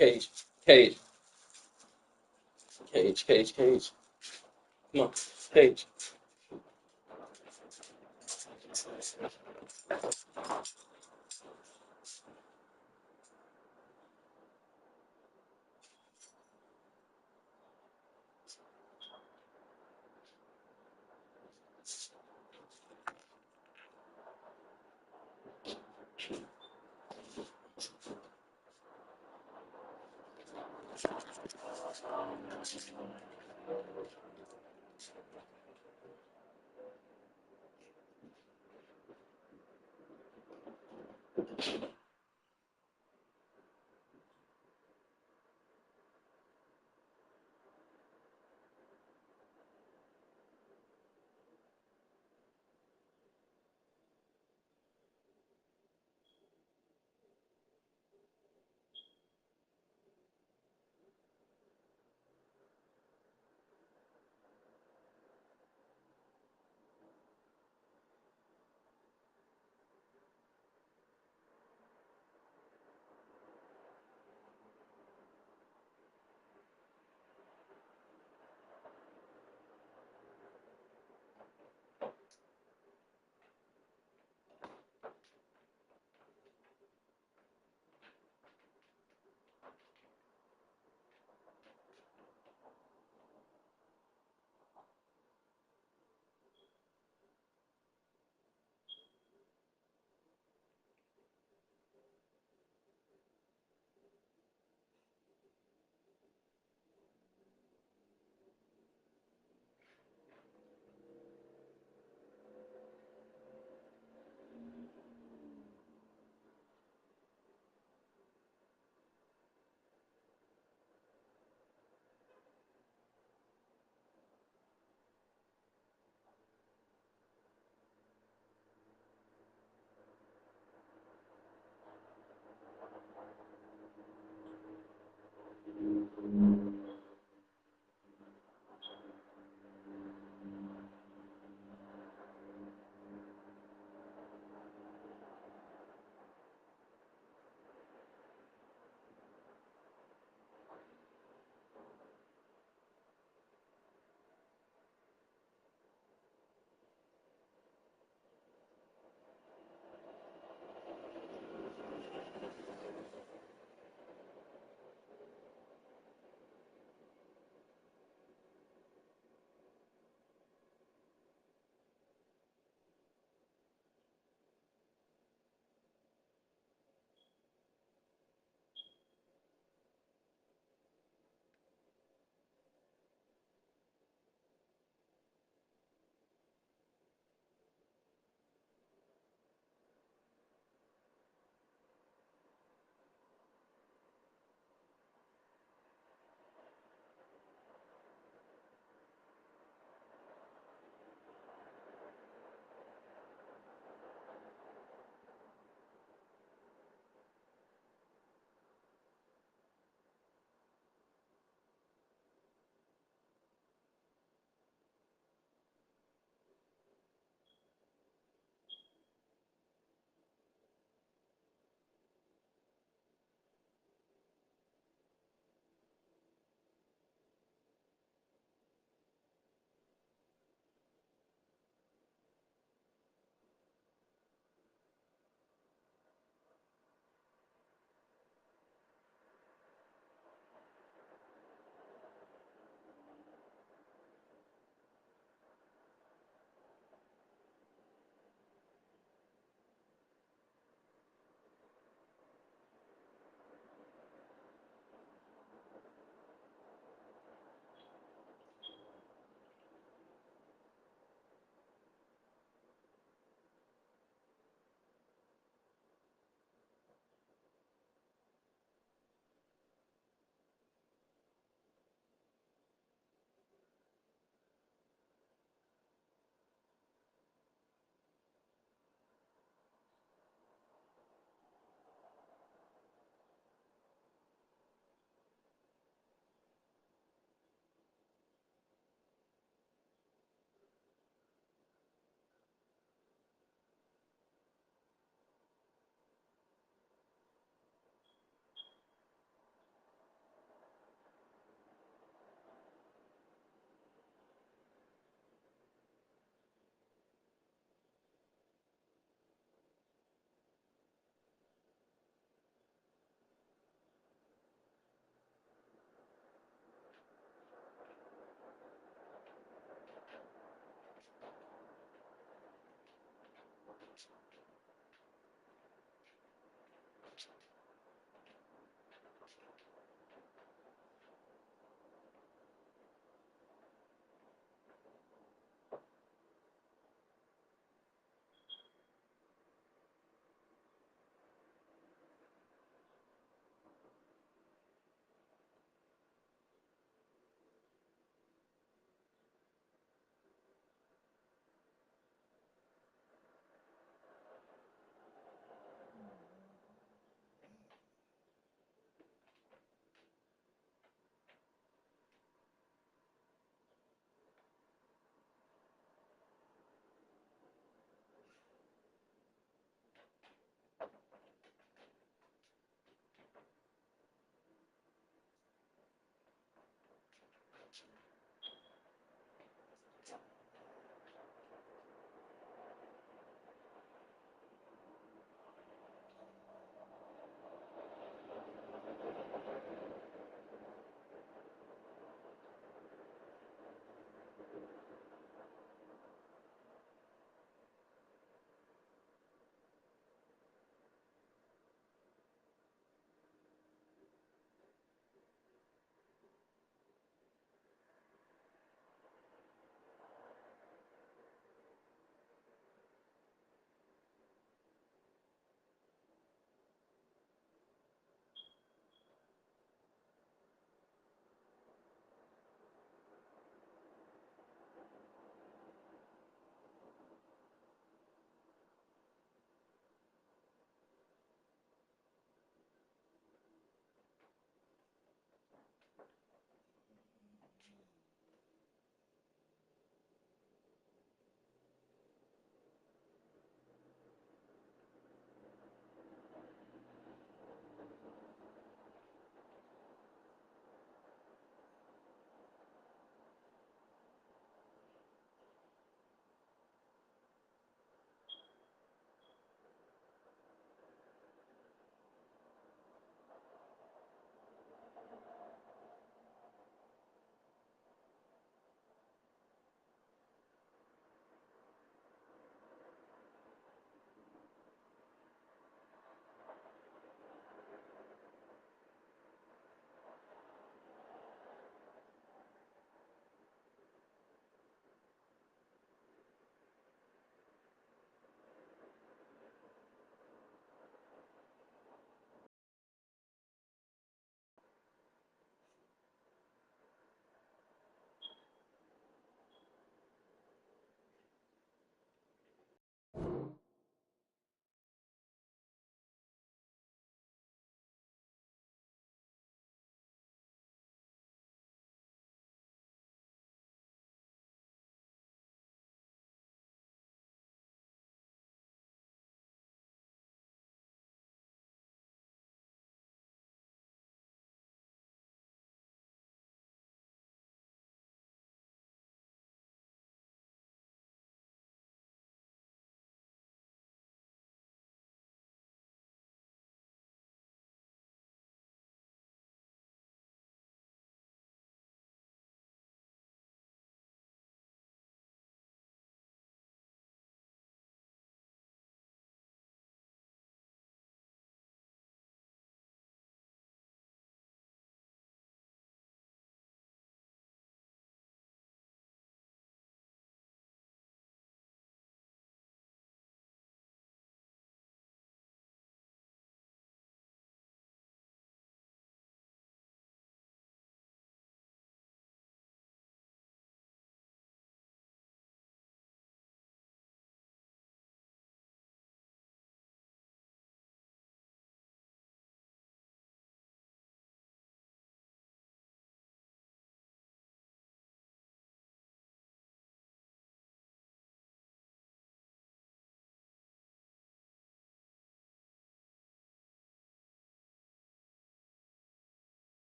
Cage. Cage. Cage. Cage. Cage. Come on. Cage.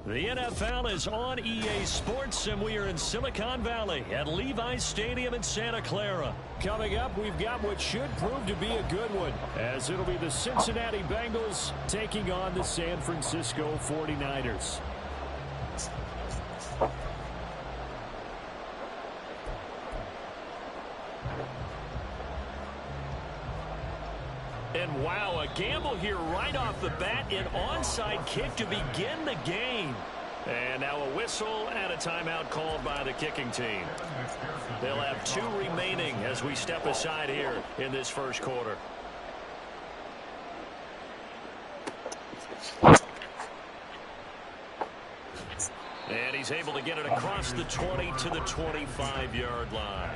The NFL is on EA Sports, and we are in Silicon Valley at Levi's Stadium in Santa Clara. Coming up, we've got what should prove to be a good one, as it'll be the Cincinnati Bengals taking on the San Francisco 49ers. And wow, a gamble here right off the bat, an onside kick to begin the game. And now a whistle and a timeout called by the kicking team. They'll have 2 remaining as we step aside here in this first quarter. And he's able to get it across the 20 to the 25-yard line.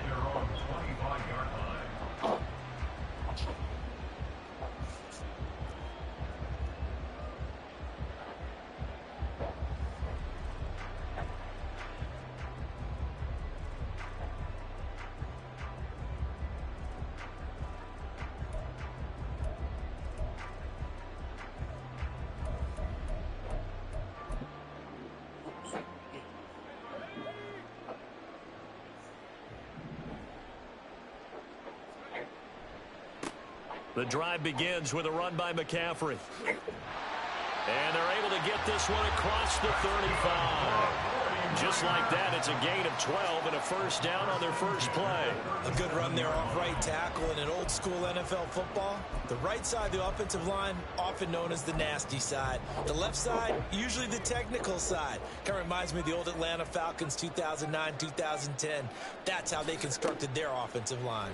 The drive begins with a run by McCaffrey. And they're able to get this one across the 35. Just like that, it's a gain of 12 and a first down on their first play. A good run there off right tackle in an old school NFL football. The right side of the offensive line, often known as the nasty side. The left side, usually the technical side. Kind of reminds me of the old Atlanta Falcons 2009, 2010. That's how they constructed their offensive line.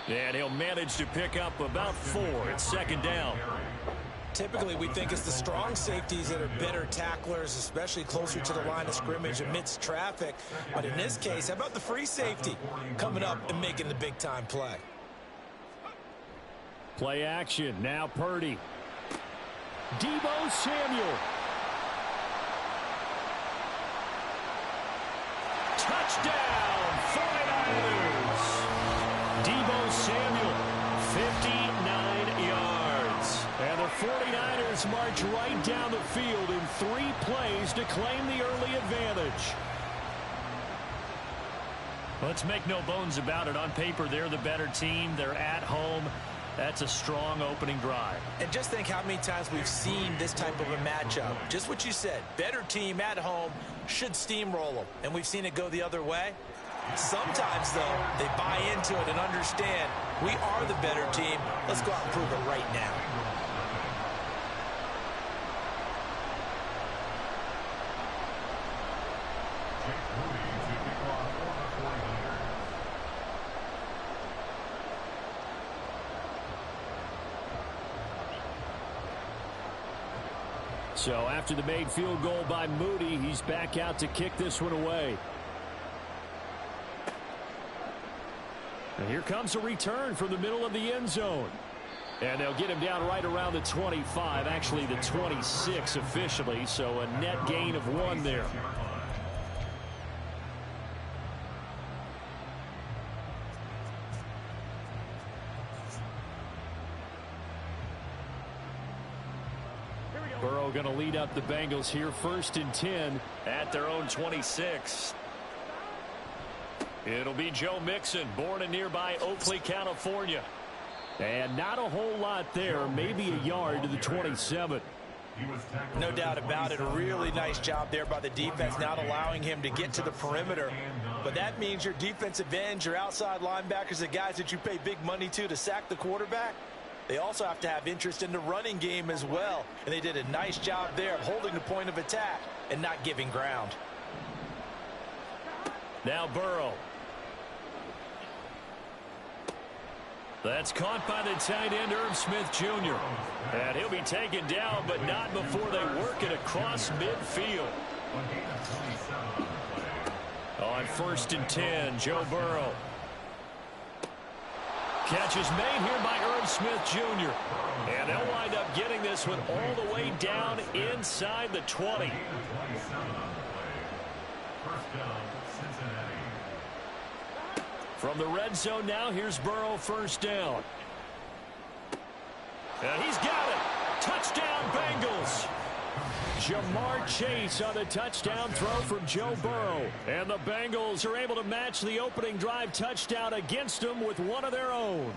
And he'll manage to pick up about 4 at second down. Typically, we think it's the strong safeties that are better tacklers, especially closer to the line of scrimmage amidst traffic. But in this case, how about the free safety coming up and making the big-time play? Play action. Now Purdy. Deebo Samuel. Touchdown, 49ers. Deebo Samuel, 59 yards. And the 49ers march right down the field in 3 plays to claim the early advantage. Let's make no bones about it. On paper, they're the better team. They're at home. That's a strong opening drive. And just think how many times we've seen this type of a matchup. Just what you said, better team at home should steamroll them. And we've seen it go the other way. Sometimes, though, they buy into it and understand we are the better team. Let's go out and prove it right now. So after the made field goal by Moody, he's back out to kick this one away. And here comes a return from the middle of the end zone. And they'll get him down right around the 25, actually the 26 officially, so a net gain of 1 there. Burrow going to lead up the Bengals here, 1st and 10 at their own 26. It'll be Joe Mixon, born in nearby Oakley, California. And not a whole lot there, maybe a yard to the 27. No doubt about it. A really nice job there by the defense, not allowing him to get to the perimeter. But that means your defensive ends, your outside linebackers, the guys that you pay big money to sack the quarterback, they also have to have interest in the running game as well. And they did a nice job there of holding the point of attack and not giving ground. Now Burrow. That's caught by the tight end, Irv Smith Jr. And he'll be taken down, but not before they work it across midfield. On 1st and 10, Joe Burrow. Catch is made here by Irv Smith Jr. And they'll wind up getting this one all the way down inside the 20. From the red zone now, here's Burrow, 1st down. And he's got it. Touchdown, Bengals. Jamar Chase on the touchdown throw from Joe Burrow. And the Bengals are able to match the opening drive touchdown against them with one of their own.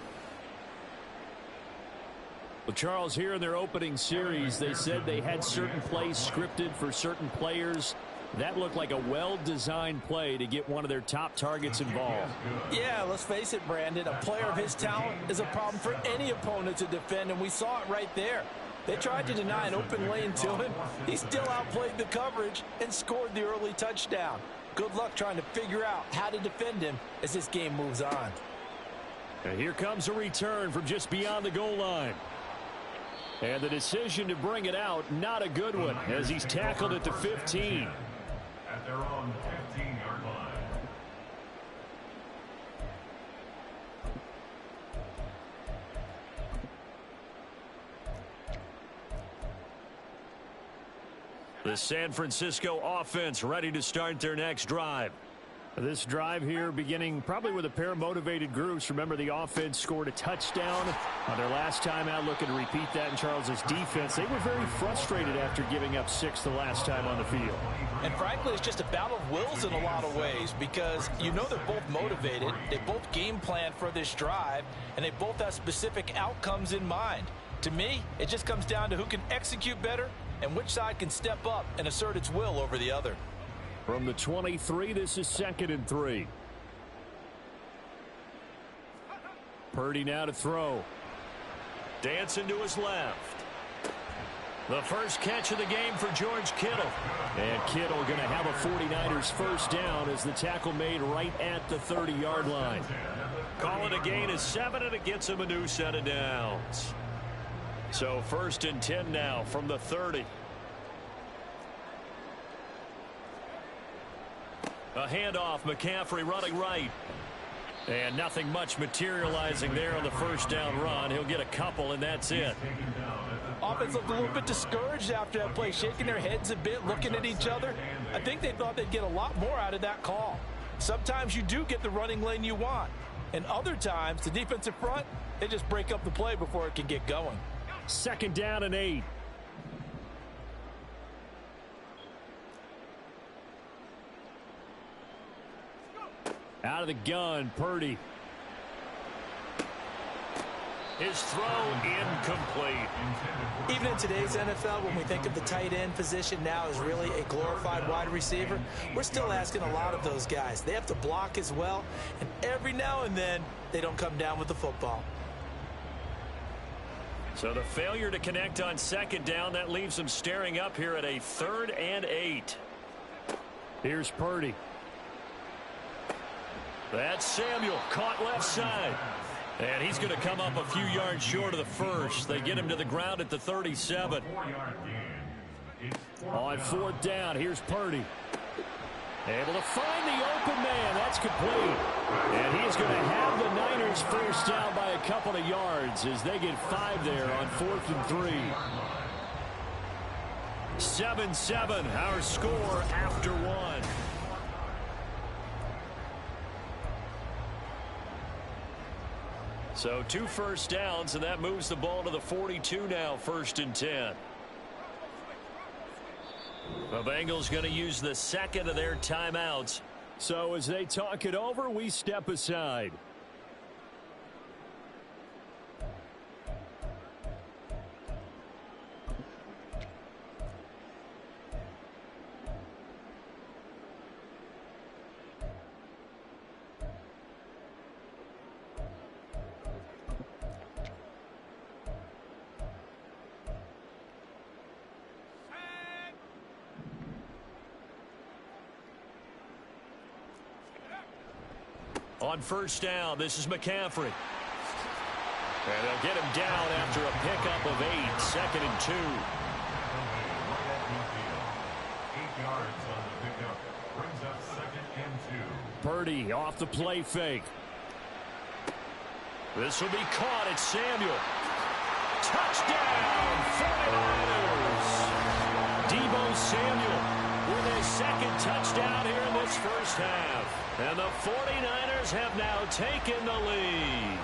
Well, Charles, here in their opening series, they said they had certain plays scripted for certain players. That looked like a well-designed play to get one of their top targets involved. Yeah, let's face it, Brandon. A player of his talent is a problem for any opponent to defend, and we saw it right there. They tried to deny an open lane to him. He still outplayed the coverage and scored the early touchdown. Good luck trying to figure out how to defend him as this game moves on. And here comes a return from just beyond the goal line. And the decision to bring it out, not a good one, as he's tackled at the 15. At their own 15-yard line. The San Francisco offense ready to start their next drive. This drive here beginning probably with a pair of motivated groups. Remember, the offense scored a touchdown on their last time out, looking to repeat that in Charles's defense. They were very frustrated after giving up 6 the last time on the field. And frankly, it's just a battle of wills in a lot of ways, because you know they're both motivated. They both game plan for this drive, and they both have specific outcomes in mind. To me, it just comes down to who can execute better and which side can step up and assert its will over the other. From the 23, this is 2nd and 3. Purdy now to throw. Dancing to his left. The first catch of the game for George Kittle. And Kittle going to have a 49ers first down as the tackle made right at the 30-yard line. Call it a gain of 7, and it gets him a new set of downs. So 1st and 10 now from the 30. A handoff, McCaffrey running right. And nothing much materializing there on the first down run. He'll get a couple, and that's it. Offense looked a little bit discouraged after that play, shaking their heads a bit, looking at each other. I think they thought they'd get a lot more out of that call. Sometimes you do get the running lane you want. And other times, the defensive front, they just break up the play before it can get going. 2nd down and 8. Out of the gun, Purdy. His throw incomplete. Even in today's NFL, when we think of the tight end position now as really a glorified wide receiver, we're still asking a lot of those guys. They have to block as well, and every now and then, they don't come down with the football. So the failure to connect on 2nd down, that leaves them staring up here at a 3rd and 8. Here's Purdy. That's Samuel, caught left side. And he's going to come up a few yards short of the first. They get him to the ground at the 37. On 4th down, here's Purdy. Able to find the open man. That's complete. And he's going to have the Niners first down by a couple of yards as they get 5 there on 4th and 3. 7-7, our score after 1. So 2 first downs, and that moves the ball to the 42 now, 1st and 10. The Bengals going to use the 2nd of their timeouts. So as they talk it over, we step aside. On 1st down, this is McCaffrey. And they'll get him down after a pickup of 8, 2nd and 2. 8 yards on the pickup. Brings up 2nd and 2. Purdy off the play fake. This will be caught at Samuel. Touchdown, 49ers. Deebo Samuel with his 2nd touchdown here in this first half. And the 49ers have now taken the lead.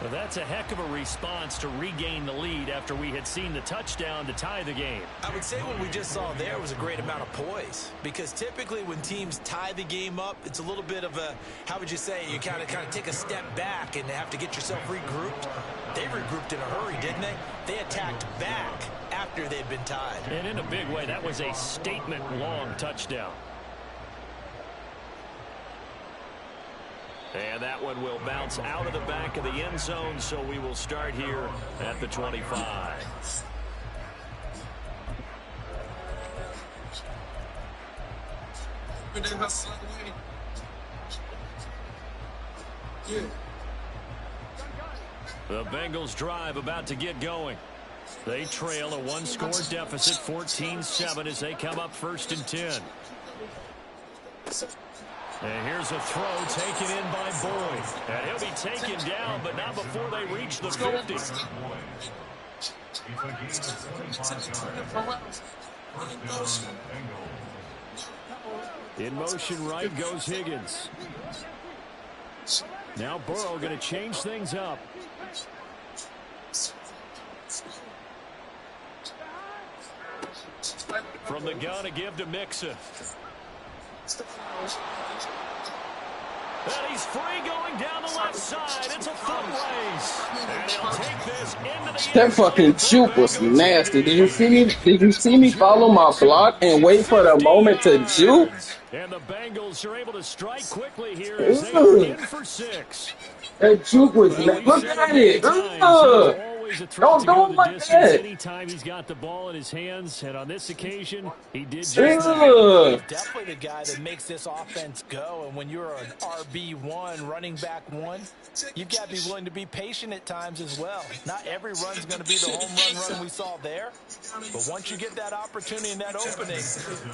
Well, that's a heck of a response to regain the lead after we had seen the touchdown to tie the game. I would say what we just saw there was a great amount of poise, because typically when teams tie the game up, it's a little bit of a, how would you say, you kind of take a step back and have to get yourself regrouped. They regrouped in a hurry, didn't they? They attacked back after they'd been tied. And in a big way, that was a statement-long touchdown. And that one will bounce out of the back of the end zone, so we will start here at the 25. The Bengals drive about to get going. They trail a 1-score deficit, 14-7, as they come up 1st and 10. And here's a throw taken in by Boyd. And he'll be taken down, but not before they reach the 50. In motion right goes Higgins. Now Burrow going to change things up. From the gun, a give to Mixon. And he's free going down the left side. It's a foot race. And he'll take this into the That fucking juke was nasty. Did you see me? Did you see me follow my block and wait for the moment to juke? And the Bengals are able to strike quickly here as they are in for 6. That juke was. Look at it. always a threat to go the distance anytime he's got the ball in his hands, and on this occasion, he did just that. He's definitely the guy that makes this offense go, and when you're an RB1, running back one, you've got to be willing to be patient at times as well. Not every run's going to be the home run we saw there, but once you get that opportunity and that opening,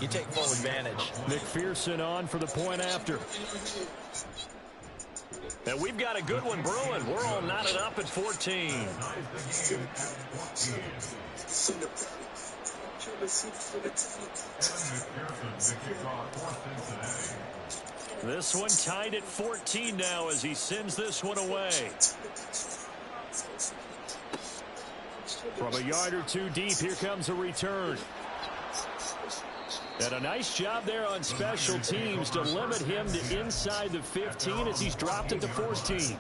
you take full advantage. McPherson on for the point after. And we've got a good one brewing. We're all knotted up at 14. This one tied at 14 now as he sends this one away. From a yard or two deep, here comes a return. And a nice job there on special teams to limit him to inside the 15 as he's dropped it to 14.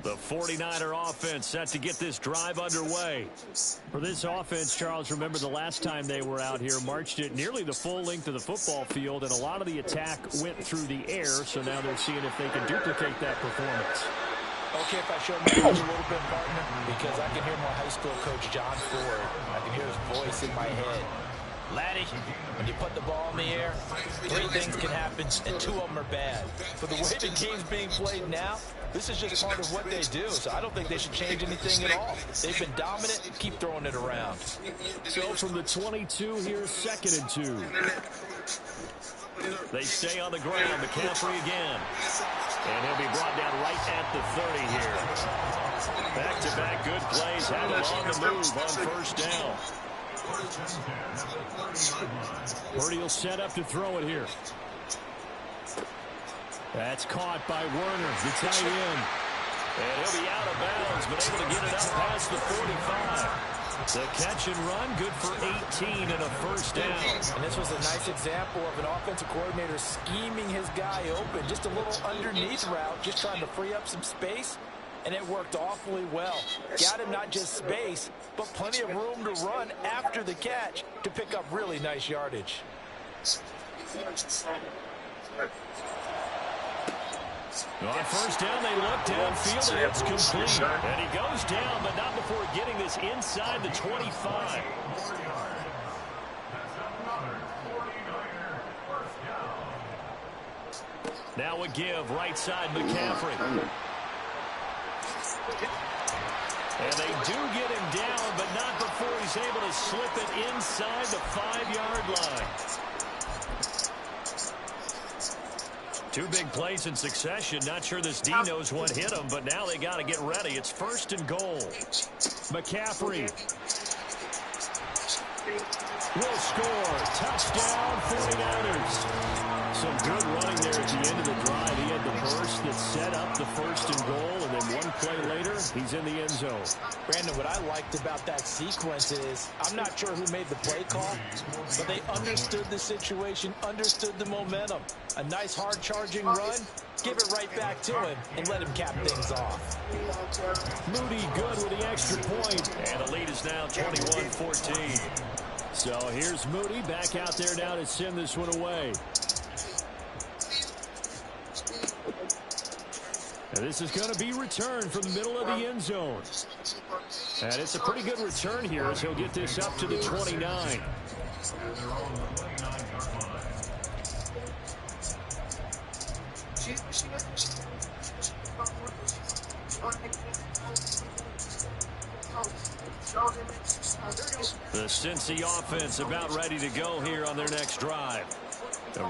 The 49er offense set to get this drive underway. For this offense, Charles, remember the last time they were out here, marched it nearly the full length of the football field, and a lot of the attack went through the air, so now they're seeing if they can duplicate that performance. Okay, if I show my age a little bit, partner, because I can hear my high school coach, John Ford. I can hear his voice in my head. Laddie, when you put the ball in the air, 3 things can happen, and 2 of them are bad. But the way the game's being played now, this is just part of what they do, so I don't think they should change anything at all. They've been dominant. Keep throwing it around. So from the 22 here, 2nd and 2. They stay on the ground. McCaffrey again. And he'll be brought down right at the 30 here. Back-to-back good plays. Had him on the move on first down. Purdy will set up to throw it here. That's caught by Werner, the tight end. And he'll be out of bounds, but able to get it up past the 45. The catch and run, good for 18 and a first down. And this was a nice example of an offensive coordinator scheming his guy open. Just a little underneath route, just trying to free up some space. And it worked awfully well. Got him not just space, but plenty of room to run after the catch to pick up really nice yardage. On first down, they look downfield, and it's complete. And he goes down, but not before getting this inside the 25. Now a give, right side McCaffrey. And they do get him down, but not before he's able to slip it inside the 5-yard line. 2 big plays in succession. Not sure this D knows what hit him, but now they got to get ready. It's 1st and goal. McCaffrey will score. Touchdown, 49ers. Some good running there at the end of the drive. He had the burst that set up the 1st and goal, and then 1 play later, he's in the end zone. Brandon, what I liked about that sequence is, I'm not sure who made the play call, but they understood the situation, understood the momentum. A nice hard-charging run, give it right back to him, and let him cap things off. Moody good with the extra point, and the lead is now 21-14. So here's Moody back out there now to send this one away. And this is going to be returned from the middle of the end zone. And it's a pretty good return here as he'll get this up to the 29. The Cincy offense about ready to go here on their next drive.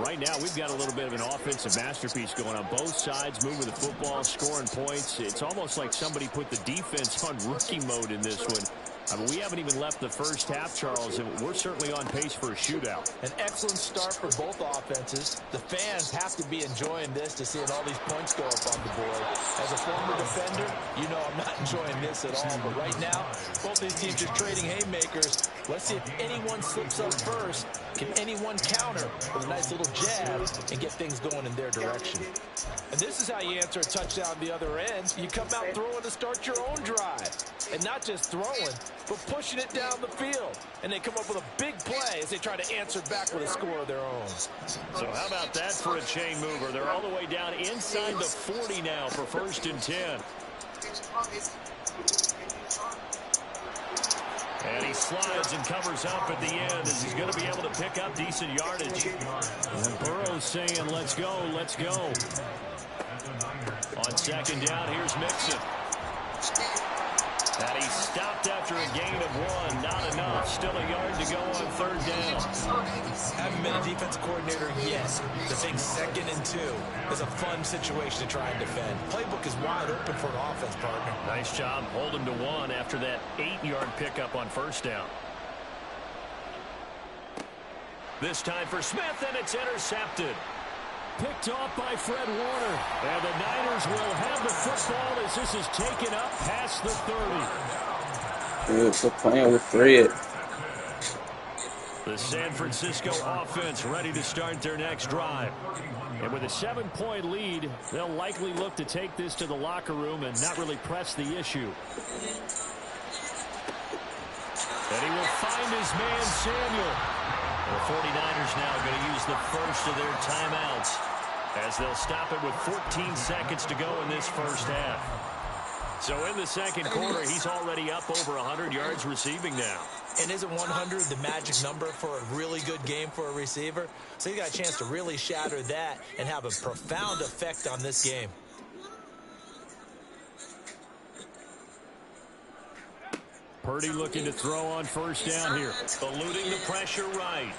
Right now, we've got a little bit of an offensive masterpiece going on. Both sides moving the football, scoring points. It's almost like somebody put the defense on rookie mode in this one. I mean, we haven't even left the first half, Charles, and we're certainly on pace for a shootout. An excellent start for both offenses. The fans have to be enjoying this to seeing all these points go up on the board. As a former defender, you know I'm not enjoying this at all. But right now, both these teams just trading haymakers. Let's see if anyone slips up first. Can anyone counter with a nice little jab and get things going in their direction? And this is how you answer a touchdown the other end. You come out throwing to start your own drive. and not just throwing, but pushing it down the field. And they come up with a big play as they try to answer back with a score of their own. So how about that for a chain mover? They're all the way down inside the 40 now for 1st and 10. And he slides and covers up at the end as he's going to be able to pick up decent yardage. And Burrow's saying, let's go, let's go. On 2nd down, here's Mixon. And he stopped after a gain of 1. Not enough. Still a yard to go on 3rd down. Haven't been a defensive coordinator yet. The big 2nd and 2 is a fun situation to try and defend. Playbook is wide open for an offense, partner. Nice job holding to 1 after that 8-yard pickup on 1st down. This time for Smith, and it's intercepted. Picked off by Fred Warner. And the Niners will have the football as this is taken up past the 30. Dude, quit playing with Fred. The San Francisco offense ready to start their next drive. And with a 7-point lead, they'll likely look to take this to the locker room and not really press the issue. And he will find his man, Samuel. The 49ers now going to use the first of their timeouts as they'll stop it with 14 seconds to go in this first half. So in the 2nd quarter, he's already up over 100 yards receiving now. And isn't 100 the magic number for a really good game for a receiver? So you got a chance to really shatter that and have a profound effect on this game. Purdy looking to throw on 1st down here. Eluding the pressure right.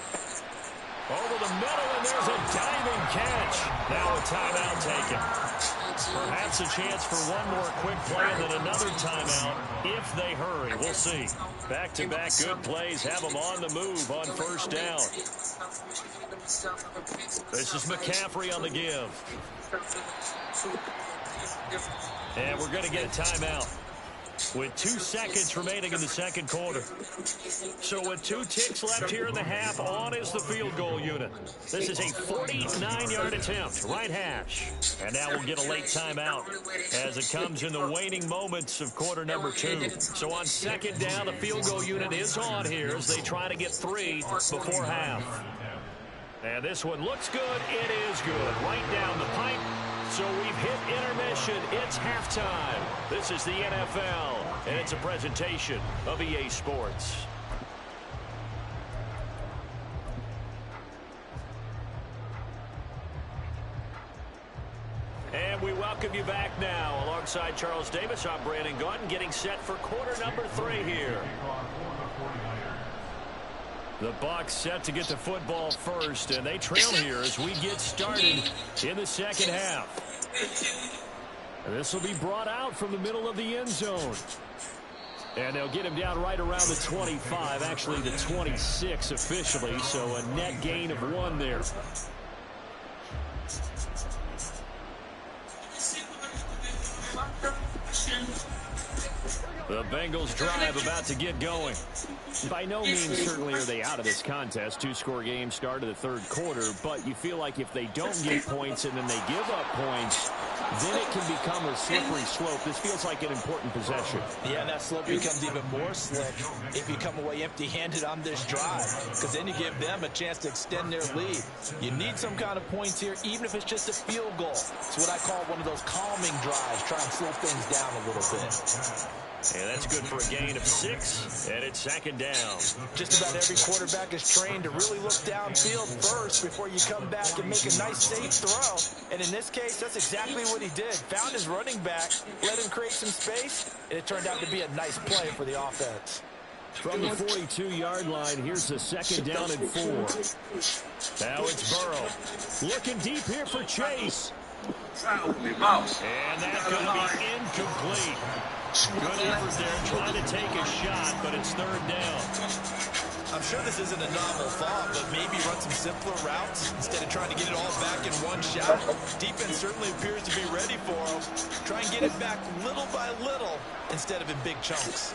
Over the middle, and there's a diving catch. Now a timeout taken. Perhaps a chance for one more quick play and then another timeout if they hurry. We'll see. Back-to-back good plays have them on the move on 1st down. This is McCaffrey on the give. And we're going to get a timeout with 2 seconds remaining in the 2nd quarter. So with 2 ticks left here in the half, on is the field goal unit. This is a 49-yard attempt, right hash. And now we'll get a late timeout as it comes in the waning moments of quarter number 2. So on 2nd down, the field goal unit is on here as they try to get 3 before half. And this one looks good. It is good. Right down the pipe. So we've hit intermission. It's halftime. This is the NFL, and it's a presentation of EA Sports. And we welcome you back now. Alongside Charles Davis, I'm Brandon Gaudin, getting set for quarter number 3 here. The Bucs set to get the football first, and they trail here as we get started in the 2nd half. This will be brought out from the middle of the end zone. And they'll get him down right around the 25, actually the 26 officially, so a net gain of 1 there. The Bengals drive about to get going. By no means certainly are they out of this contest. 2-score game start of the 3rd quarter, but you feel like if they don't get points and then they give up points, then it can become a slippery slope. This feels like an important possession. Yeah, and that slope becomes even more slick if you come away empty-handed on this drive, because then you give them a chance to extend their lead. You need some kind of points here, even if it's just a field goal. It's what I call one of those calming drives, try and slow things down a little bit. And that's good for a gain of 6, and it's 2nd down. Just about every quarterback is trained to really look downfield first before you come back and make a nice, safe throw. And in this case, that's exactly what he did. Found his running back, let him create some space, and it turned out to be a nice play for the offense. From the 42-yard line, here's the 2nd down and 4. Now it's Burrow. Looking deep here for Chase. And that's going to be incomplete. Good effort there, trying to take a shot, but it's 3rd down. I'm sure this isn't a novel thought, but maybe run some simpler routes instead of trying to get it all back in one shot. Defense certainly appears to be ready for him. Try and get it back little by little instead of in big chunks.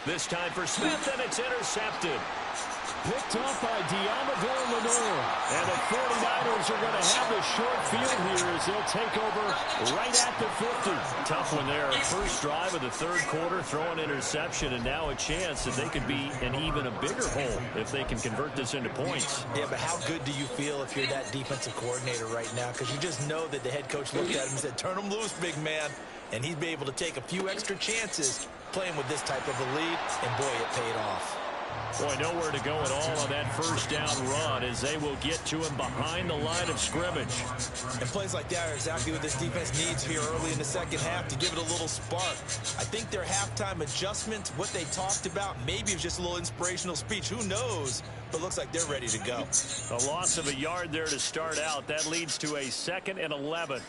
This time for Smith, and it's intercepted. picked off by Diamador Lenore. And the 49ers are going to have the short field here as they'll take over right at the 50. Tough one there. First drive of the third quarter, throwing interception, and now a chance that they could be in even a bigger hole if they can convert this into points. Yeah, but how good do you feel if you're that defensive coordinator right now? Because you just know that the head coach looked at him and said, turn him loose, big man. And he'd be able to take a few extra chances playing with this type of a lead, and boy, it paid off. Boy, nowhere to go at all on that first down run as they will get to him behind the line of scrimmage. And plays like that are exactly what this defense needs here early in the second half to give it a little spark. I think their halftime adjustments, what they talked about, maybe it was just a little inspirational speech. Who knows? But looks like they're ready to go. A loss of a yard there to start out. That leads to a 2nd and 11.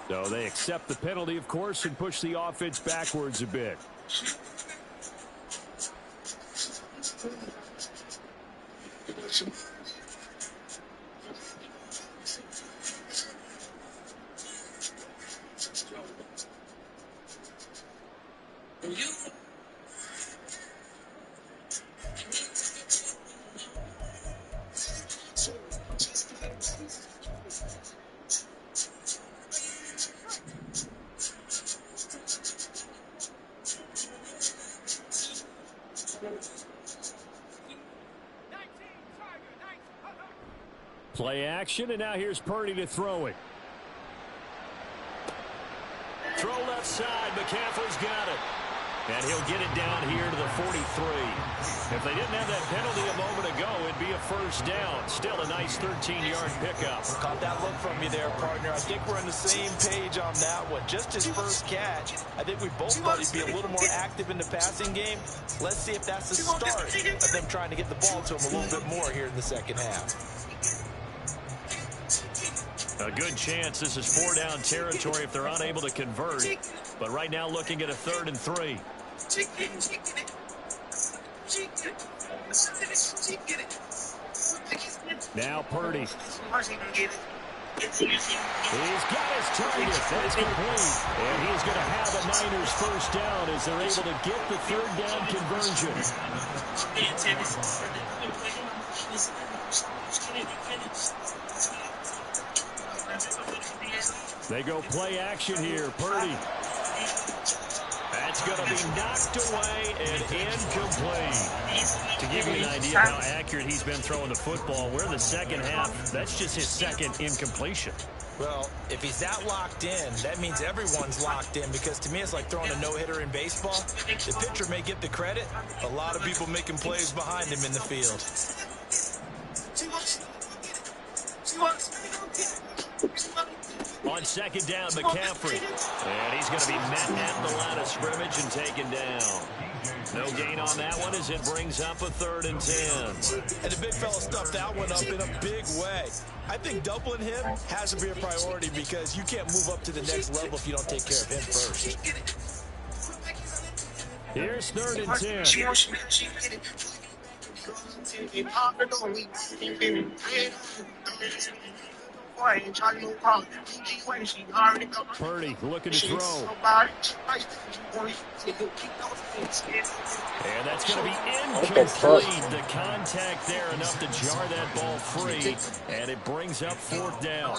So they accept the penalty, of course, and push the offense backwards a bit. Play action, and now here's Purdy to throw it. Throw left side. McCaffrey's got it. And he'll get it down here to the 43. If they didn't have that penalty a moment ago, it'd be a first down. Still a nice 13-yard pickup. Caught that look from you there, partner. I think we're on the same page on that one. Just his first catch. I think we both thought he'd be a little more active in the passing game. Let's see if that's the start of them trying to get the ball to him a little bit more here in the second half. A good chance this is 4-down territory if they're unable to convert. But right now looking at a 3rd and 3. Now Purdy. He's got his target. That's complete. And he's going to have a Niners first down as they're able to get the 3rd down conversion. They go play action here. Purdy. That's going to be knocked away and incomplete. To give you an idea of how accurate he's been throwing the football, we're in the second half. That's just his 2nd incompletion. Well, if he's that locked in, that means everyone's locked in, because to me it's like throwing a no-hitter in baseball. The pitcher may get the credit. A lot of people making plays behind him in the field. On 2nd down, McCaffrey. And he's going to be met at the line of scrimmage and taken down. No gain on that one as it brings up a 3rd and 10. And the big fella stuffed that one up in a big way. I think doubling him has to be a priority, because you can't move up to the next level if you don't take care of him first. Here's 3rd and 10. Purdy looking to throw. And that's going to be incomplete. The contact there enough to jar that ball free. And it brings up 4th down.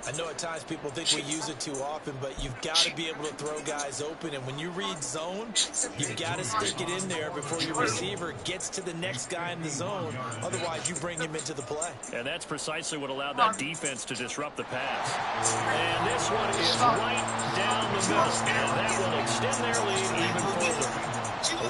I know at times people think we use it too often, but you've got to be able to throw guys open. And when you read zone, you've got to stick it in there before your receiver gets to the next guy in the zone. Otherwise, you bring him into the play. And that's precisely what allowed that defense to disrupt the pass. And this one is right down the middle. And that will extend their lead even further.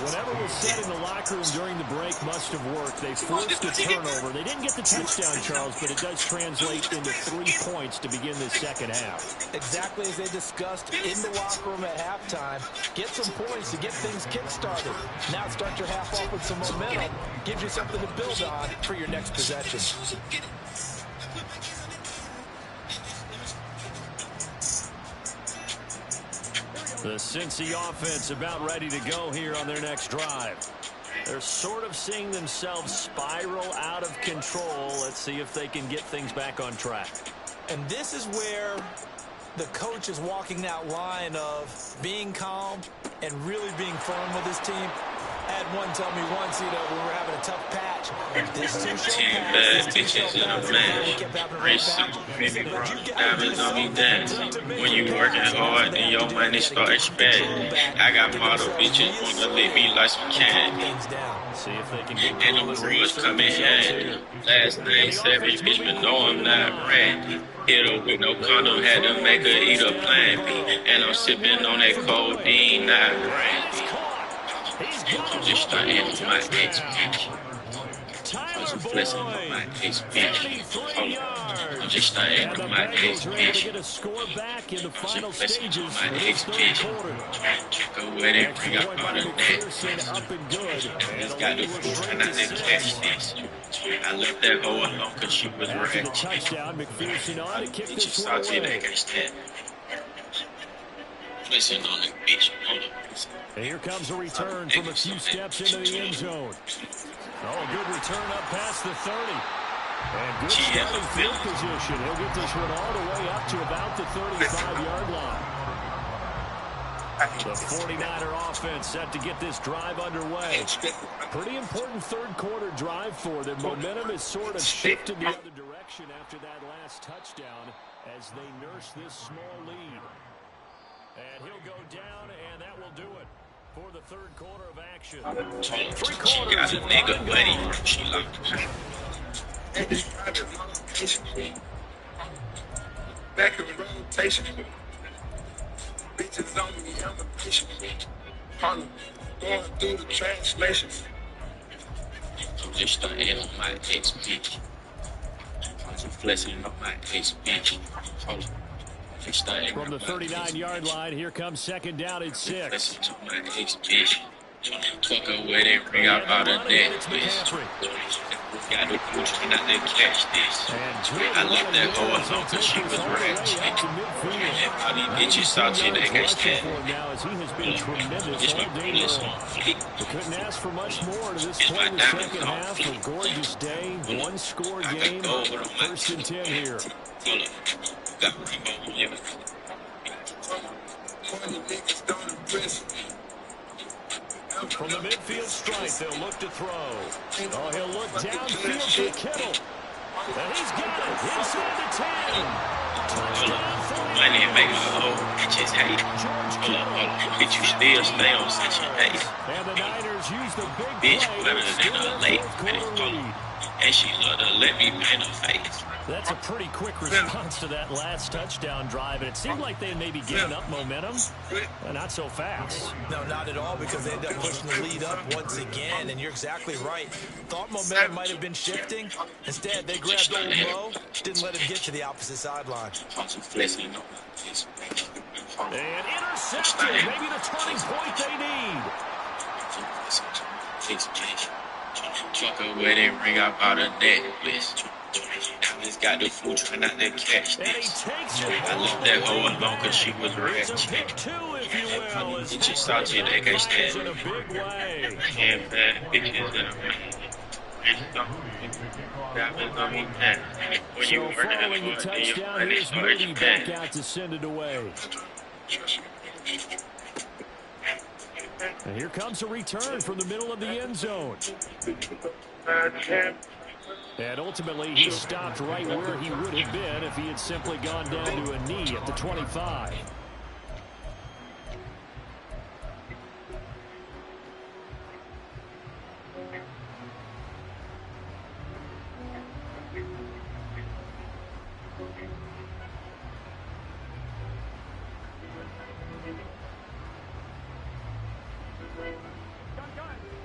Whatever was said in the locker room during the break must have worked. They forced a turnover. They didn't get the touchdown, Charles, but it does translate into 3 points to begin this second half. Exactly as they discussed in the locker room at halftime. Get some points to get things kick-started. Now start your half off with some momentum. Gives you something to build on for your next possession. The Cincy offense about ready to go here on their next drive. They're sort of seeing themselves spiral out of control. Let's see if they can get things back on track. And this is where the coach is walking that line of being calm and really being firm with his team. I had one tell me once, when we were having a tough patch, this too shall pass, this too shall pass, and we kept having a rough patch. He said, but you got to do something. When you working hard, then your money start spending. I got model bitches wanna lick me like some candy. See if they can get And them girls coming handy. Last name Savage, bitch, but no, I'm not Randy. Hit her with no condom, had to make her eat a Plan B. And I'm sipping on that codeine, not brandy. I'm just starting on my ex bitch. I'm just blessing on my ex bitch. I'm just starting on my ex bitch. I'm just blessing on my ex bitch. Took a wedding ring up on the neck. Just got the food and I didn't catch this. I left that hoe alone cause she was ratchet. Bitches salty, they can't stand. Blessing on the bitch. Here comes a return from a few steps into the end zone. Oh, good return up past the 30. And good starting field position. He'll get this one all the way up to about the 35-yard line. The 49er offense set to get this drive underway. Pretty important third-quarter drive for them. Momentum has sort of shifted the other direction after that last touchdown as they nurse this small lead. And he'll go down, and that will do it for the third quarter of action. She got a nigga buddy. She locked back in rotation. Bitches on me, I'm a patient. Harlem, going through the translation. I'm just starting on my ex bitch. I'm just flexing on my ex bitch. From the 39-yard line, here comes second down at 6. Listen to my ex bitch. Took a wedding ring out of that bitch. Got the food and I didn't catch this. I left that hoe alone cause she was ratchet. And all these bitches salty, they can't stand. It's my bonus on fleek. Couldn't ask for much more to this play in the second half. A gorgeous day, one-score game, first and 10 here. Hold up. Got Remo, yeah. From the midfield stripe, they'll look to throw. Oh, he'll look downfield for Kittle. And he's got it inside the 10. I didn't make my whole bitches hate. Hold up. Bitch, you still stay on such a hate. And the Niners use the big Bitch play better to than a steal late that minute. fourth-quarter lead. And she love to let me paint her face. That's a pretty quick response to that last touchdown drive, and it seemed like they had maybe given up momentum. Not so fast. No, not at all, because they ended up pushing the lead up once again, and you're exactly right. Thought momentum might have been shifting. Instead, they grabbed old Mo, didn't let him get to the opposite sideline. And intercepted, maybe the turning point they need. Took a wedding ring out of that bitch. I just got the food trying not to catch this. I left that hoe alone cause she was ratchet. Bitches salty, they can't stand. And bad bitches in a man. When you working Following the hard, then your touchdown, money here's starts Moody back spending. out to send it away. And here comes a return from the middle of the end zone. And ultimately, he stopped right where he would have been if he had simply gone down to a knee at the 25.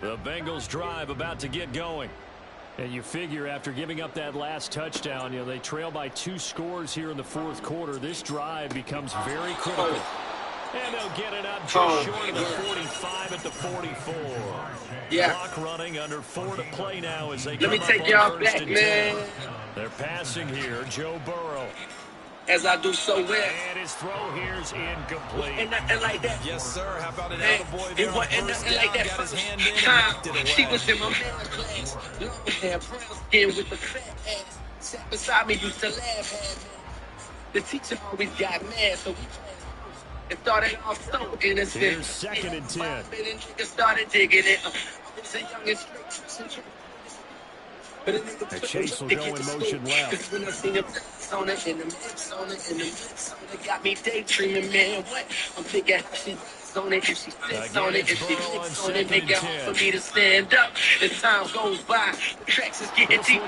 The Bengals drive about to get going. And you figure after giving up that last touchdown, they trail by 2 scores here in the fourth quarter. This drive becomes very critical. And they'll get it up just short of the 45 at the 44. Yeah. Clock running under 4 to play now as they Let me take y'all back, man. They're passing here, Joe Burrow. as I do so well. And his throw here's incomplete. And nothing like that. Yes, sir. How about an Man, attaboy it there on wasn't first nothing down? like that Got his first hand in and time. knocked it away. She was in my math class. Long hair, brown skin with the fat ass. Sat beside me, used to laugh at me. The teacher always got mad, so we it started off so innocent. Here's 2nd and 10. Niggas started digging it. I was a young and straight. But The chase will go in motion left. When I seen the on it, in the mix on it, in the mix on it, got me daydreaming, man. What? I'm thinking how she on it, if she sits on it, if she licks on it, make it hard for me to stand up. As time goes by, the tracks is getting deeper.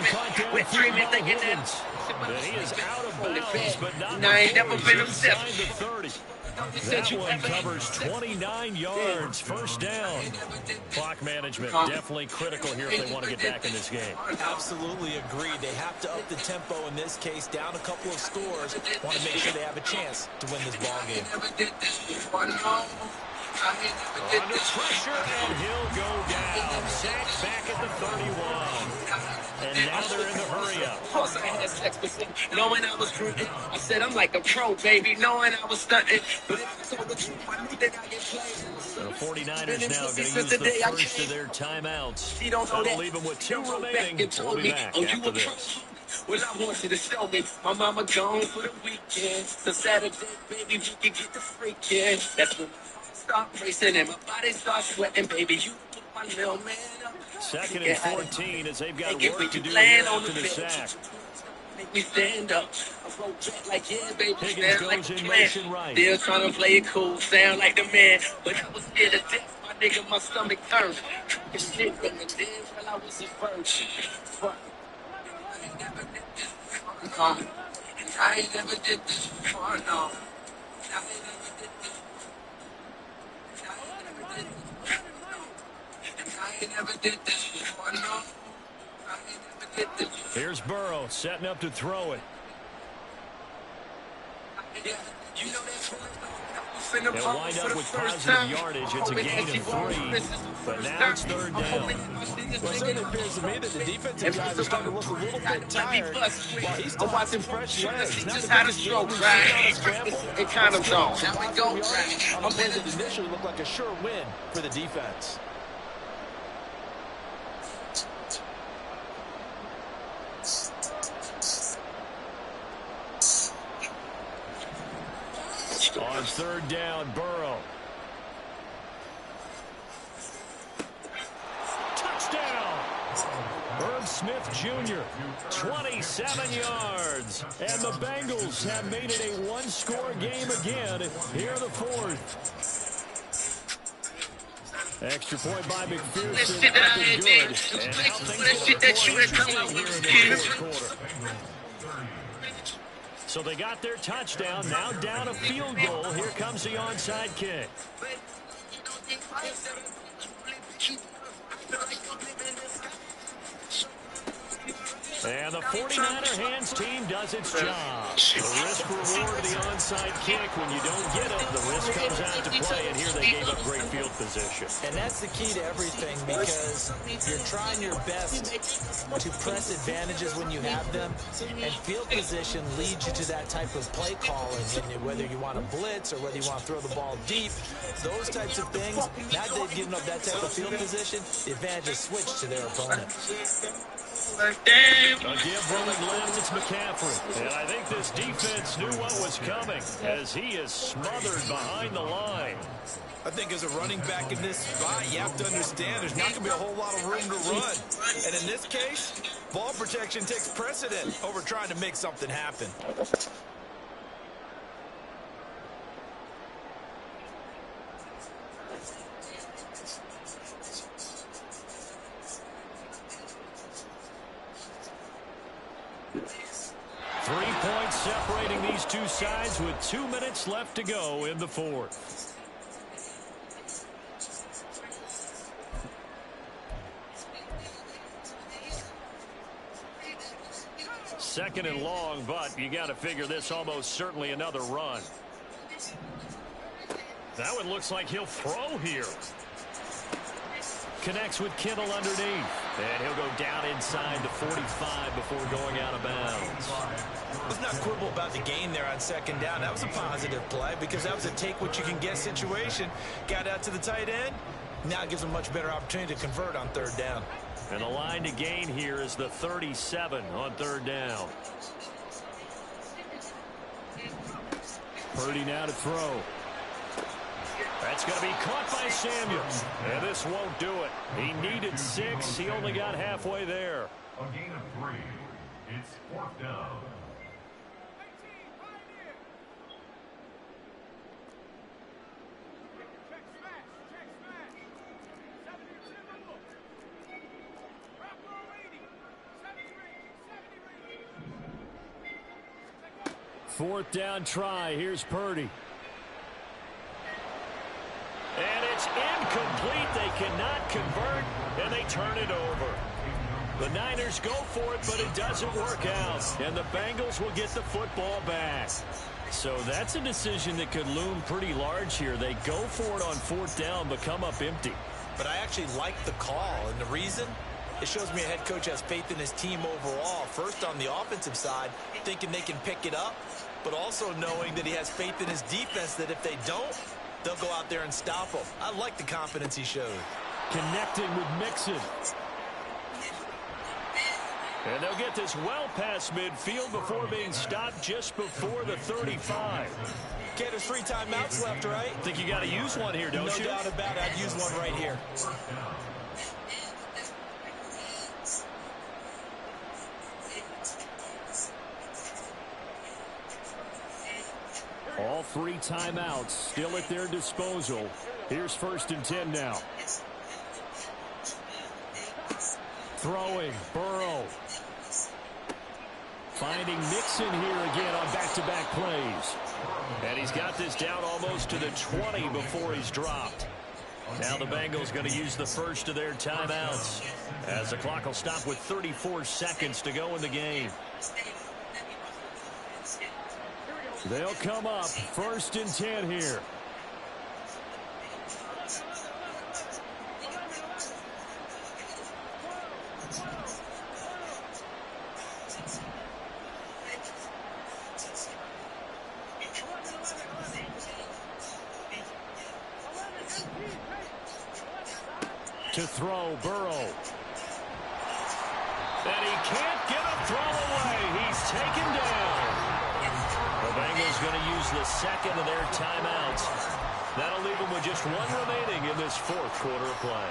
We're dreaming, thinking that he is out of bounds, but not I ain't never been inside obsessed. the 30. That one covers 29 yards, first down. Clock management definitely critical here if they want to get back in this game. Absolutely agreed. They have to up the tempo in this case, down a couple of scores. Want to make sure they have a chance to win this ball game. Under pressure, and he'll go down. Sacked back at the 31. And now they're in the hurry-up. I had sex with him, knowing I was prudent. I said I'm like a pro, baby, knowing I was stunting. But if I told the truth, I knew that I get played. The 49ers now going to use the first of their timeouts. That'll leave them with 2 remaining. We'll be back after this. Well, I want you to show me. My mama gone for the weekend. So Saturday, baby, we can get the freaking. That's when my heart start racing and my body starts sweating, baby. You put my little man up. 2nd and 14 as they've got work to do here after the sack. Make me stand up. I roll back like, yeah, baby. Higgins Sound like goes a in man. motion right. Still trying to play it cool, sound like the man. But I was scared to death. My nigga, my stomach turned. This shit from the dead while I was a virgin. Fuck. I ain't never did this before, no. I ain't never did this before, no. I ain't never did this before. Here's Burrow setting up to throw it. Yeah, you know that They'll wind up with positive yardage. It's a gain of 3. But now it's 3rd down. Well, it certainly appears to me that the defensive guys are starting to look a little bit tired. While he's still has some fresh legs. Just had a stroke, right? It kind of zone. Now we go, right? I'm going to initially look like a sure win for the defense. On 3rd down, Burrow. Touchdown! Herb Smith Jr., 27 yards. And the Bengals have made it a one-score game again here in the 4th. Extra point by McPherson. Good. And how things look here in the 4th quarter. So they got their touchdown, now down a field goal. Here comes the onside kick. And the 49er hands team does its job. The risk-reward of the onside kick. When you don't get it, the risk comes out to play. And here they gave up great field position. And that's the key to everything, because you're trying your best to press advantages when you have them. And field position leads you to that type of play calling. And whether you want to blitz or whether you want to throw the ball deep, those types of things, now that they've given up that type of field position, the advantage is switched to their opponent. A give rolling left, it's McCaffrey. And I think this defense knew what was coming as he is smothered behind the line. I think as a running back in this spot, you have to understand there's not going to be a whole lot of room to run. And in this case, ball protection takes precedent over trying to make something happen. Three points separating these two sides with 2 minutes left to go in the 4th. Second and long, but you got to figure this almost certainly another run. That one looks like he'll throw here. Connects with Kittle underneath. And he'll go down inside the 45 before going out of bounds. Let's not quibble about the gain there on second down. That was a positive play because that was a take-what-you-can-get situation. Got out to the tight end. Now it gives them a much better opportunity to convert on third down. And the line to gain here is the 37 on third down. Purdy now to throw. That's going to be caught by Samuels. And this won't do it. He needed 6. He only got halfway there. A gain of 3. It's 4th down. Fourth down try. Here's Purdy. And it's incomplete. They cannot convert, and they turn it over. The Niners go for it, but it doesn't work out. And the Bengals will get the football back. So that's a decision that could loom pretty large here. They go for it on fourth down, but come up empty. But I actually like the call, and the reason? It shows me a head coach has faith in his team overall. First on the offensive side, thinking they can pick it up, but also knowing that he has faith in his defense that if they don't, they'll go out there and stop them. I like the confidence he showed. Connecting with Mixon. And they'll get this well past midfield before being stopped just before the 35. Okay, there's 3 timeouts left, right? Think you got to use one here, don't you? No doubt about it. I'd use one right here. All 3 timeouts still at their disposal. Here's 1st and 10 now. Throwing, Burrow. Finding Mixon here again on back-to-back plays. And he's got this down almost to the 20 before he's dropped. Now the Bengals going to use the first of their timeouts as the clock will stop with 34 seconds to go in the game. They'll come up 1st and 10 here. To throw, Burrow. And he can't get a throw away. He's taken down. The Bengals going to use the second of their timeouts. That'll leave them with just 1 remaining in this 4th quarter of play.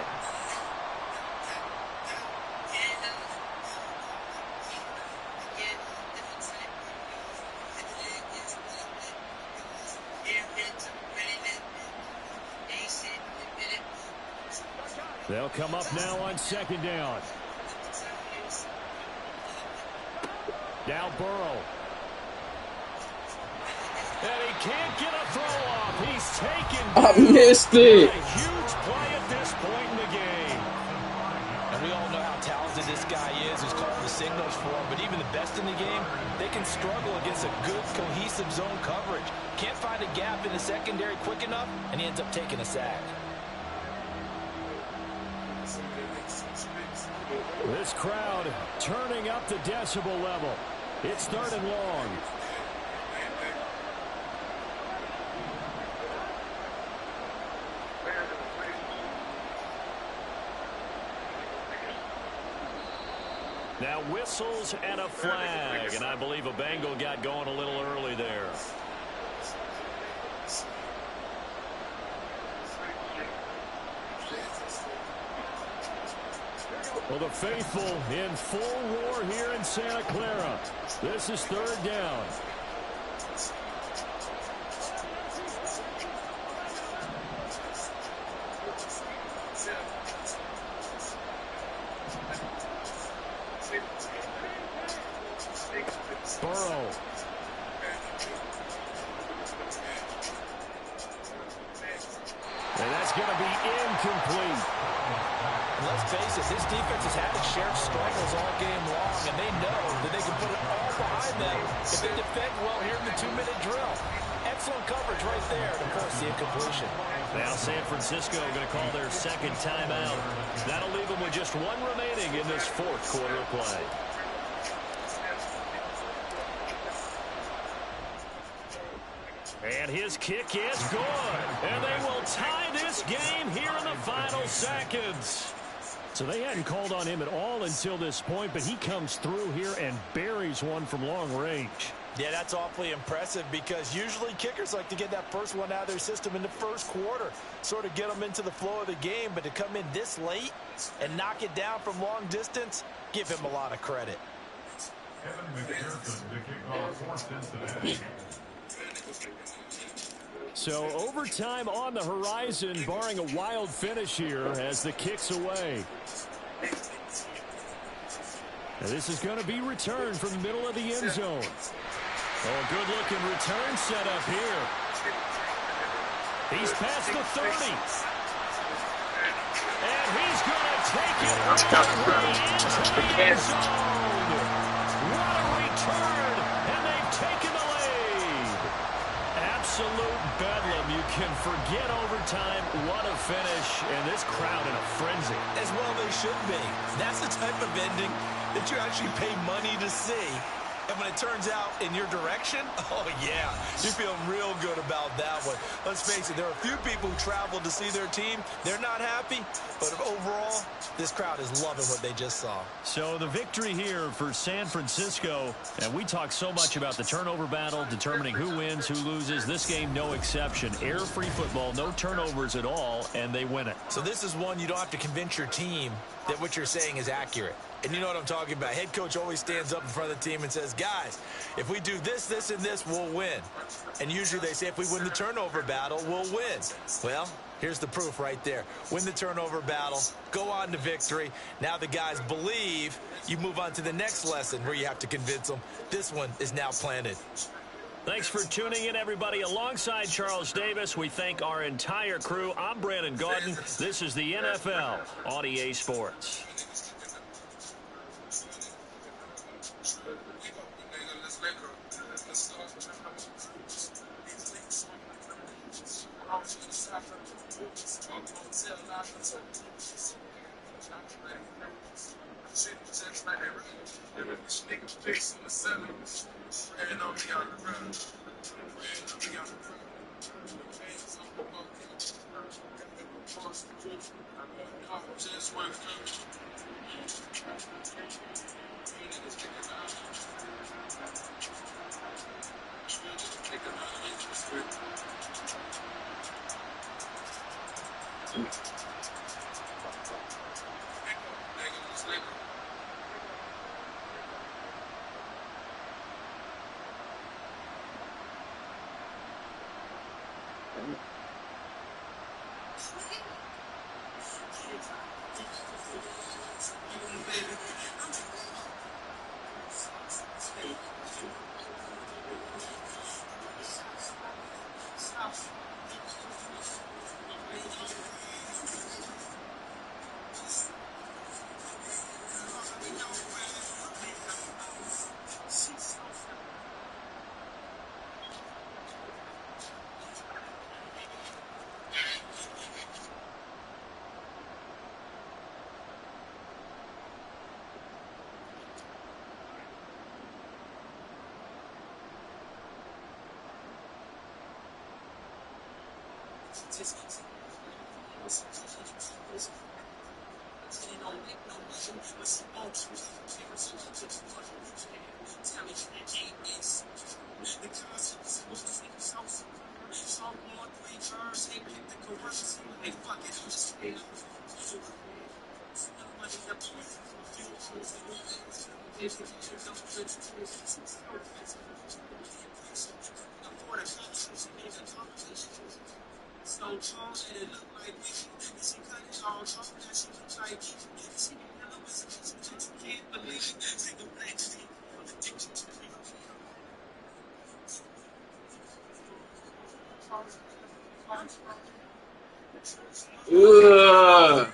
They'll come up now on 2nd down. Now Burrow. And he can't get a throw off. He's taken down. I missed it. A huge play at this point in the game. And we all know how talented this guy is who's calling the signals for him. But even the best in the game, they can struggle against a good, cohesive zone coverage. Can't find a gap in the secondary quick enough, and he ends up taking a sack. This crowd turning up the decibel level. It's 3rd and long. Now whistles and a flag, and I believe a Bengal got going a little early there. Well, the faithful in full roar here in Santa Clara. This is 3rd down. Burrow. And that's going to be incomplete. Let's face it, this defense has had its share of struggles all game long, and they know that they can put it all behind them if they defend well here in the 2-minute drill. Excellent coverage right there to force the incompletion. Now San Francisco going to call their 2nd timeout. That'll leave them with just 1 remaining in this 4th quarter of play. And his kick is good. And they will tie this game here in the final seconds. So they hadn't called on him at all until this point, but he comes through here and buries one from long range. Yeah, that's awfully impressive because usually kickers like to get that first one out of their system in the first quarter, sort of get them into the flow of the game, but to come in this late and knock it down from long distance, give him a lot of credit. Kevin McPherson to kick off for Cincinnati. So overtime on the horizon, barring a wild finish here as the kick's away. Now this is going to be returned from the middle of the end zone. Oh, good-looking return set up here. He's past the 30. And he's going to take it all the way into the end zone. What a return, and they've taken the lead. Absolute bedlam. You can forget overtime. What a finish, and this crowd in a frenzy. As well they should be. That's the type of ending that you actually pay money to see. And when it turns out in your direction, oh, yeah, you feel real good about that one. Let's face it, there are a few people who travel to see their team. They're not happy, but overall, this crowd is loving what they just saw. So the victory here for San Francisco, and we talk so much about the turnover battle, determining who wins, who loses. This game, no exception. Error-free football, no turnovers at all, and they win it. So this is one you don't have to convince your team that what you're saying is accurate. And you know what I'm talking about. Head coach always stands up in front of the team and says, guys, if we do this, this, and this, we'll win. And usually they say if we win the turnover battle, we'll win. Well, here's the proof right there. Win the turnover battle, go on to victory. Now the guys believe. You move on to the next lesson where you have to convince them. This one is now planted. Thanks for tuning in, everybody. Alongside Charles Davis, we thank our entire crew. I'm Brandon Gaudin. This is the NFL on EA Sports. Ugh.